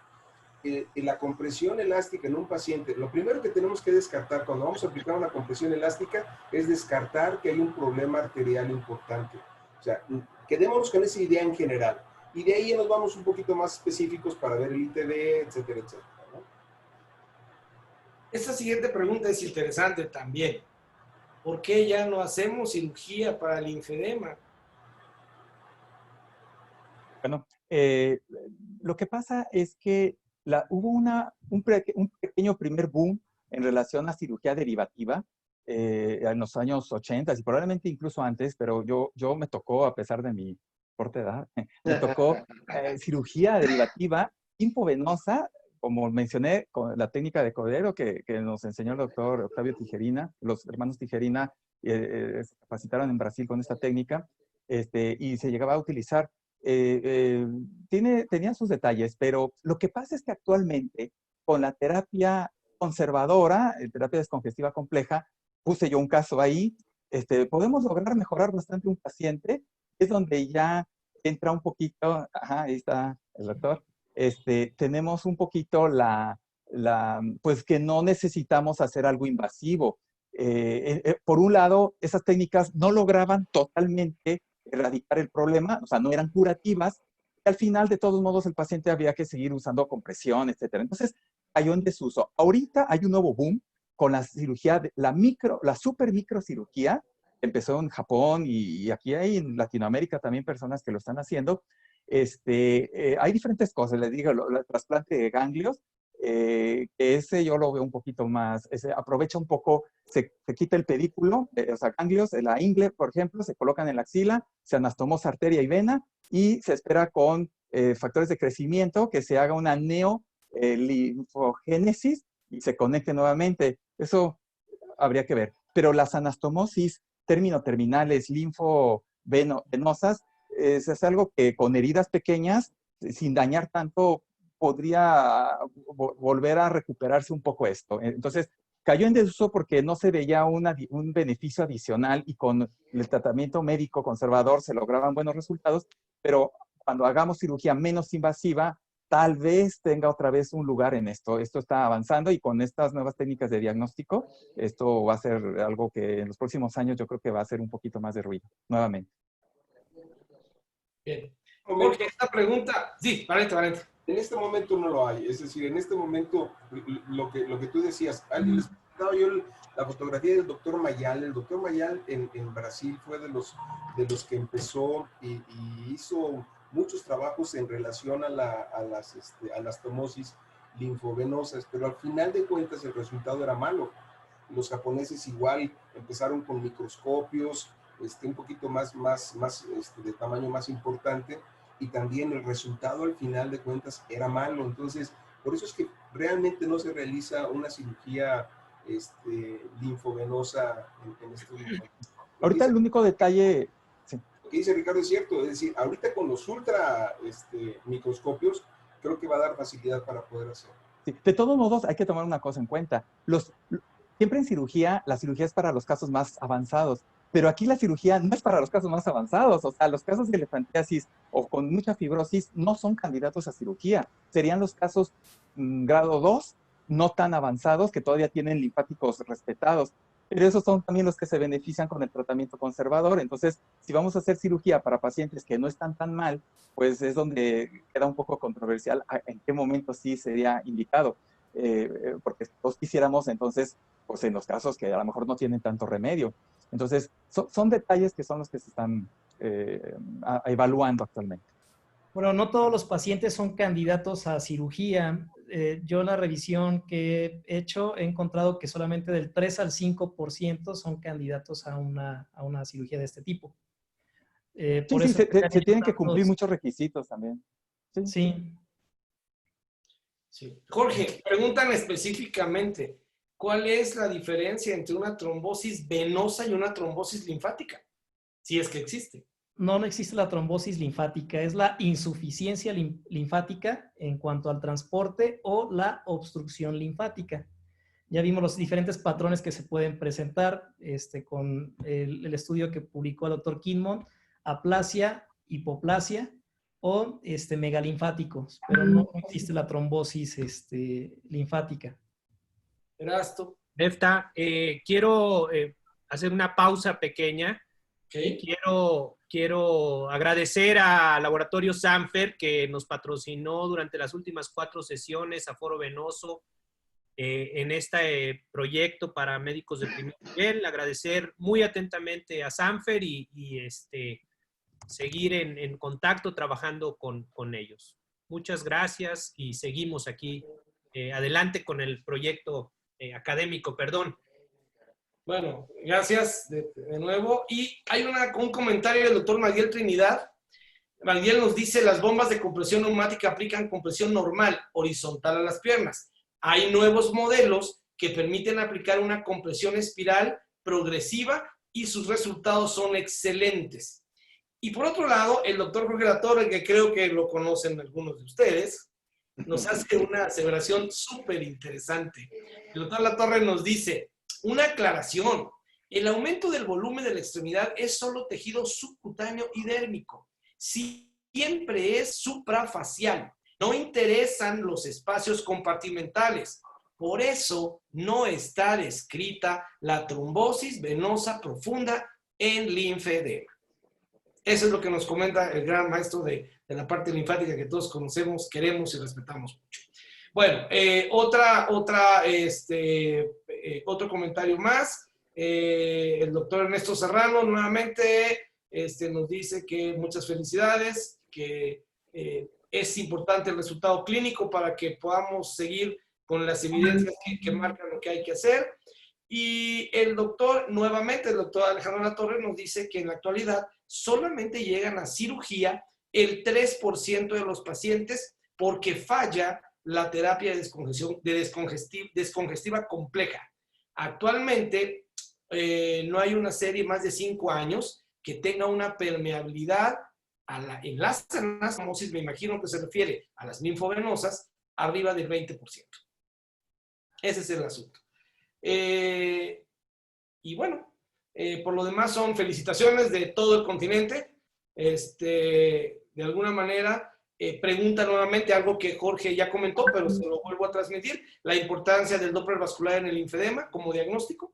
La compresión elástica en un paciente, lo primero que tenemos que descartar cuando vamos a aplicar una compresión elástica es descartar que hay un problema arterial importante. O sea, quedémonos con esa idea en general. Y de ahí ya nos vamos un poquito más específicos para ver el ITD, etcétera, etcétera, ¿no? Esta siguiente pregunta es interesante también. ¿Por qué ya no hacemos cirugía para el linfedema? Bueno, lo que pasa es que hubo un pequeño primer boom en relación a cirugía derivativa en los años 80 y probablemente incluso antes, pero yo me tocó, a pesar de mi corta edad, me tocó cirugía derivativa infovenosa, como mencioné, con la técnica de Cordero que nos enseñó el doctor Octavio Tijerina. Los hermanos Tijerina se capacitaron en Brasil con esta técnica y se llegaba a utilizar. Tenía sus detalles, pero lo que pasa es que actualmente con la terapia conservadora, terapia descongestiva compleja, puse yo un caso ahí, podemos lograr mejorar bastante un paciente. Es donde ya entra un poquito, ahí está el doctor, tenemos un poquito pues que no necesitamos hacer algo invasivo. Por un lado, esas técnicas no lograban totalmente erradicar el problema, o sea, no eran curativas, y al final, de todos modos, el paciente había que seguir usando compresión, etcétera. Entonces, cayó en desuso. Ahorita hay un nuevo boom con la cirugía, la super microcirugía, empezó en Japón y aquí hay en Latinoamérica también personas que lo están haciendo. Hay diferentes cosas, les digo, el trasplante de ganglios, ese yo lo veo un poquito más, aprovecha un poco, se quita el pedículo, o sea, ganglios, la ingle, por ejemplo, se colocan en la axila, se anastomosa arteria y vena y se espera con factores de crecimiento que se haga una neolinfogénesis y se conecte nuevamente. Eso habría que ver. Pero las anastomosis terminales, linfovenosas, es algo que con heridas pequeñas, sin dañar tanto, podría volver a recuperarse un poco esto. Entonces, cayó en desuso porque no se veía un beneficio adicional y con el tratamiento médico conservador se lograban buenos resultados, pero cuando hagamos cirugía menos invasiva, tal vez tenga otra vez un lugar en esto. Esto está avanzando y con estas nuevas técnicas de diagnóstico, esto va a ser algo que en los próximos años yo creo que va a hacer un poquito más de ruido, nuevamente. Bien. Jorge, esta pregunta, sí, valente. En este momento no lo hay, es decir, en este momento, lo que tú decías, alguien les presentaba yo la fotografía del doctor Mayal. El doctor Mayal en Brasil fue de los que empezó y hizo muchos trabajos en relación a las anastomosis linfovenosas, pero al final de cuentas el resultado era malo. Los japoneses igual empezaron con microscopios, un poquito más de tamaño más importante, y también el resultado al final de cuentas era malo. Entonces, por eso es que realmente no se realiza una cirugía linfovenosa en estos momentos. Ahorita el único detalle... Sí. Lo que dice Ricardo es cierto, es decir, ahorita con los ultra microscopios, creo que va a dar facilidad para poder hacerlo. Sí. De todos modos, hay que tomar una cosa en cuenta. Siempre en cirugía, la cirugía es para los casos más avanzados. Pero aquí la cirugía no es para los casos más avanzados. O sea, los casos de elefantiasis o con mucha fibrosis no son candidatos a cirugía. Serían los casos grado 2, no tan avanzados, que todavía tienen linfáticos respetados. Pero esos son también los que se benefician con el tratamiento conservador. Entonces, si vamos a hacer cirugía para pacientes que no están tan mal, pues es donde queda un poco controversial en qué momento sí sería indicado. Porque todos quisiéramos entonces, pues en los casos que a lo mejor no tienen tanto remedio. Entonces, son detalles que son los que se están evaluando actualmente. Bueno, no todos los pacientes son candidatos a cirugía. Yo en la revisión que he hecho he encontrado que solamente del 3 al 5% son candidatos a una cirugía de este tipo. Por eso se tienen que cumplir muchos requisitos también. Sí. Sí. Jorge, preguntan específicamente, ¿cuál es la diferencia entre una trombosis venosa y una trombosis linfática? Si es que existe. No existe la trombosis linfática, es la insuficiencia linfática en cuanto al transporte o la obstrucción linfática. Ya vimos los diferentes patrones que se pueden presentar con el estudio que publicó el doctor Kinmont, aplasia, hipoplasia o megalinfáticos, pero no existe la trombosis linfática. Erasto. Defta, quiero hacer una pausa pequeña. Okay. Quiero agradecer a Laboratorio Sanfer, que nos patrocinó durante las últimas 4 sesiones a Foro Venoso en este proyecto para médicos de primer nivel. Agradecer muy atentamente a Sanfer y seguir en contacto trabajando con ellos. Muchas gracias y seguimos aquí adelante con el proyecto académico, perdón. Bueno, gracias de nuevo. Y hay un comentario del doctor Magdiel Trinidad. Magdiel nos dice, las bombas de compresión neumática aplican compresión normal, horizontal a las piernas. Hay nuevos modelos que permiten aplicar una compresión espiral progresiva y sus resultados son excelentes. Y por otro lado, el doctor Jorge Latorre, que creo que lo conocen algunos de ustedes, nos hace una aseveración súper interesante. El doctor Latorre nos dice, una aclaración, el aumento del volumen de la extremidad es solo tejido subcutáneo y dérmico. Siempre es suprafacial. No interesan los espacios compartimentales. Por eso no está descrita la trombosis venosa profunda en linfedema. Eso es lo que nos comenta el gran maestro de la parte linfática que todos conocemos, queremos y respetamos mucho. Bueno, otro comentario más. El doctor Ernesto Serrano nuevamente nos dice que muchas felicidades, que es importante el resultado clínico para que podamos seguir con las evidencias que marcan lo que hay que hacer. Y el doctor, nuevamente, el doctor Alejandro Latorre nos dice que en la actualidad solamente llegan a cirugía el 3% de los pacientes porque falla la terapia descongestiva compleja. Actualmente no hay una serie más de 5 años que tenga una permeabilidad en las anastomosis, me imagino que se refiere a las linfovenosas, arriba del 20%. Ese es el asunto. Y bueno, por lo demás son felicitaciones de todo el continente. De alguna manera, pregunta nuevamente algo que Jorge ya comentó, pero se lo vuelvo a transmitir, la importancia del Doppler vascular en el linfedema como diagnóstico.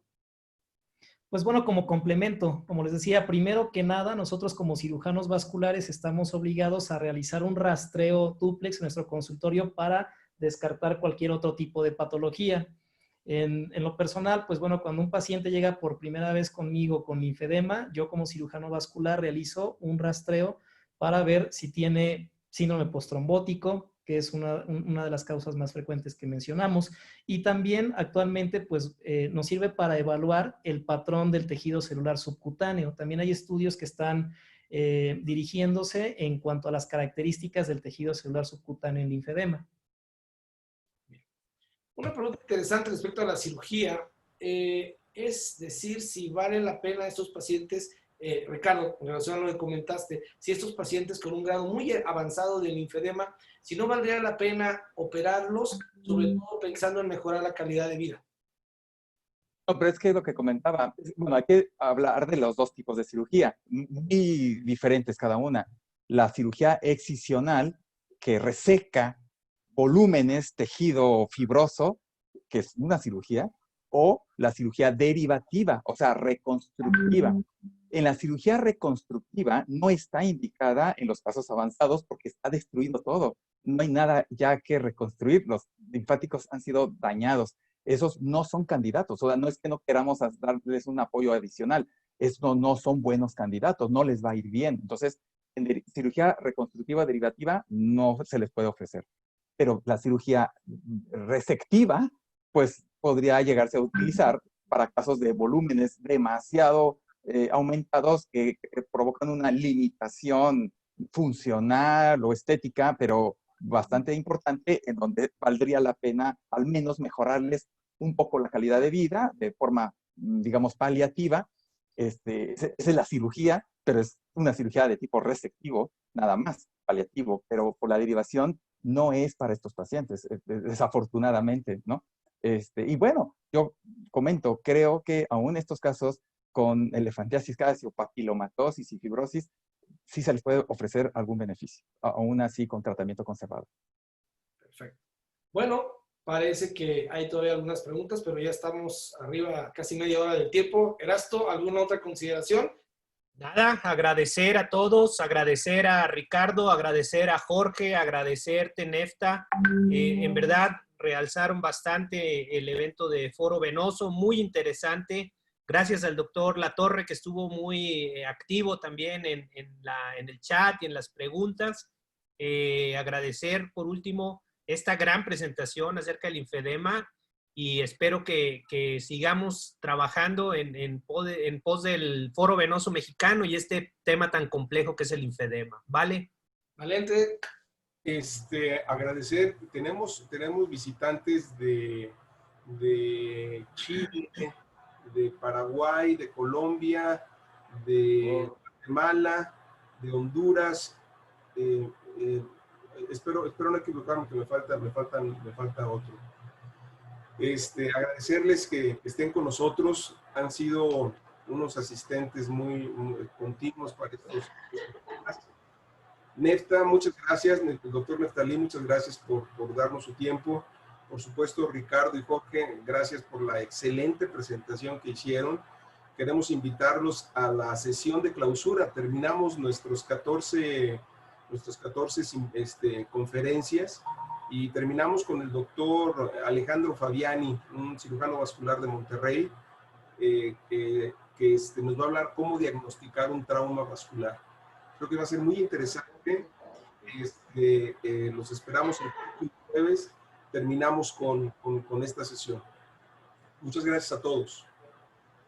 Pues bueno, como complemento, como les decía, primero que nada, nosotros como cirujanos vasculares estamos obligados a realizar un rastreo dúplex en nuestro consultorio para descartar cualquier otro tipo de patología. En lo personal, pues bueno, cuando un paciente llega por primera vez conmigo con linfedema, yo como cirujano vascular realizo un rastreo para ver si tiene síndrome postrombótico, que es una de las causas más frecuentes que mencionamos. Y también actualmente pues, nos sirve para evaluar el patrón del tejido celular subcutáneo. También hay estudios que están dirigiéndose en cuanto a las características del tejido celular subcutáneo en linfedema. Una pregunta interesante respecto a la cirugía es decir si vale la pena a estos pacientes, Ricardo, en relación a lo que comentaste, si estos pacientes con un grado muy avanzado de linfedema, si no valdría la pena operarlos, sobre todo pensando en mejorar la calidad de vida. No, pero es que lo que comentaba, bueno, hay que hablar de los dos tipos de cirugía, muy diferentes cada una. La cirugía excisional, que reseca volúmenes, tejido fibroso, que es una cirugía, o la cirugía derivativa, o sea, reconstructiva. En la cirugía reconstructiva no está indicada en los casos avanzados porque está destruido todo. No hay nada ya que reconstruir. Los linfáticos han sido dañados. Esos no son candidatos. O sea, no es que no queramos darles un apoyo adicional. Estos no son buenos candidatos. No les va a ir bien. Entonces, en cirugía reconstructiva derivativa no se les puede ofrecer. Pero la cirugía resectiva, pues podría llegarse a utilizar para casos de volúmenes demasiado aumentados que provocan una limitación funcional o estética, pero bastante importante, en donde valdría la pena al menos mejorarles un poco la calidad de vida de forma, digamos, paliativa. Esa es la cirugía, pero es una cirugía de tipo resectivo, nada más, paliativo, pero por la derivación no es para estos pacientes, desafortunadamente, ¿no? Y bueno, yo comento, creo que aún estos casos con elefantiasis casi o papilomatosis y fibrosis, sí se les puede ofrecer algún beneficio, aún así con tratamiento conservador. Perfecto. Bueno, parece que hay todavía algunas preguntas, pero ya estamos arriba casi media hora del tiempo. Erasto, ¿alguna otra consideración? Nada, agradecer a todos, agradecer a Ricardo, agradecer a Jorge, agradecerte, Nefta. En verdad, realzaron bastante el evento de Foro Venoso, muy interesante. Gracias al doctor Latorre, que estuvo muy activo también en el chat y en las preguntas. Agradecer, por último, esta gran presentación acerca del linfedema y espero que sigamos trabajando en pos del Foro Venoso Mexicano y este tema tan complejo que es el linfedema. ¿Vale? Valente. Agradecer, tenemos visitantes de Chile, de Paraguay, de Colombia, de Guatemala, de Honduras. Espero no equivocarme, que me falta otro. Agradecerles que estén con nosotros. Han sido unos asistentes muy continuos para estos temas. Nefta, muchas gracias. El doctor Neftalí, muchas gracias por darnos su tiempo. Por supuesto, Ricardo y Jorge, gracias por la excelente presentación que hicieron. queremos invitarlos a la sesión de clausura. Terminamos nuestras 14 conferencias y terminamos con el doctor Alejandro Fabiani, un cirujano vascular de Monterrey, que nos va a hablar cómo diagnosticar un trauma vascular. Creo que va a ser muy interesante. Los esperamos el próximo jueves. Terminamos con esta sesión. Muchas gracias a todos.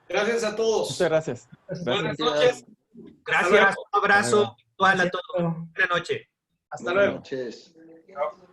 Gracias a todos. Muchas gracias. Buenas noches. Gracias, un abrazo virtual a Gracias. todos. Buenas noches. Hasta luego. Buenas noches. Chao.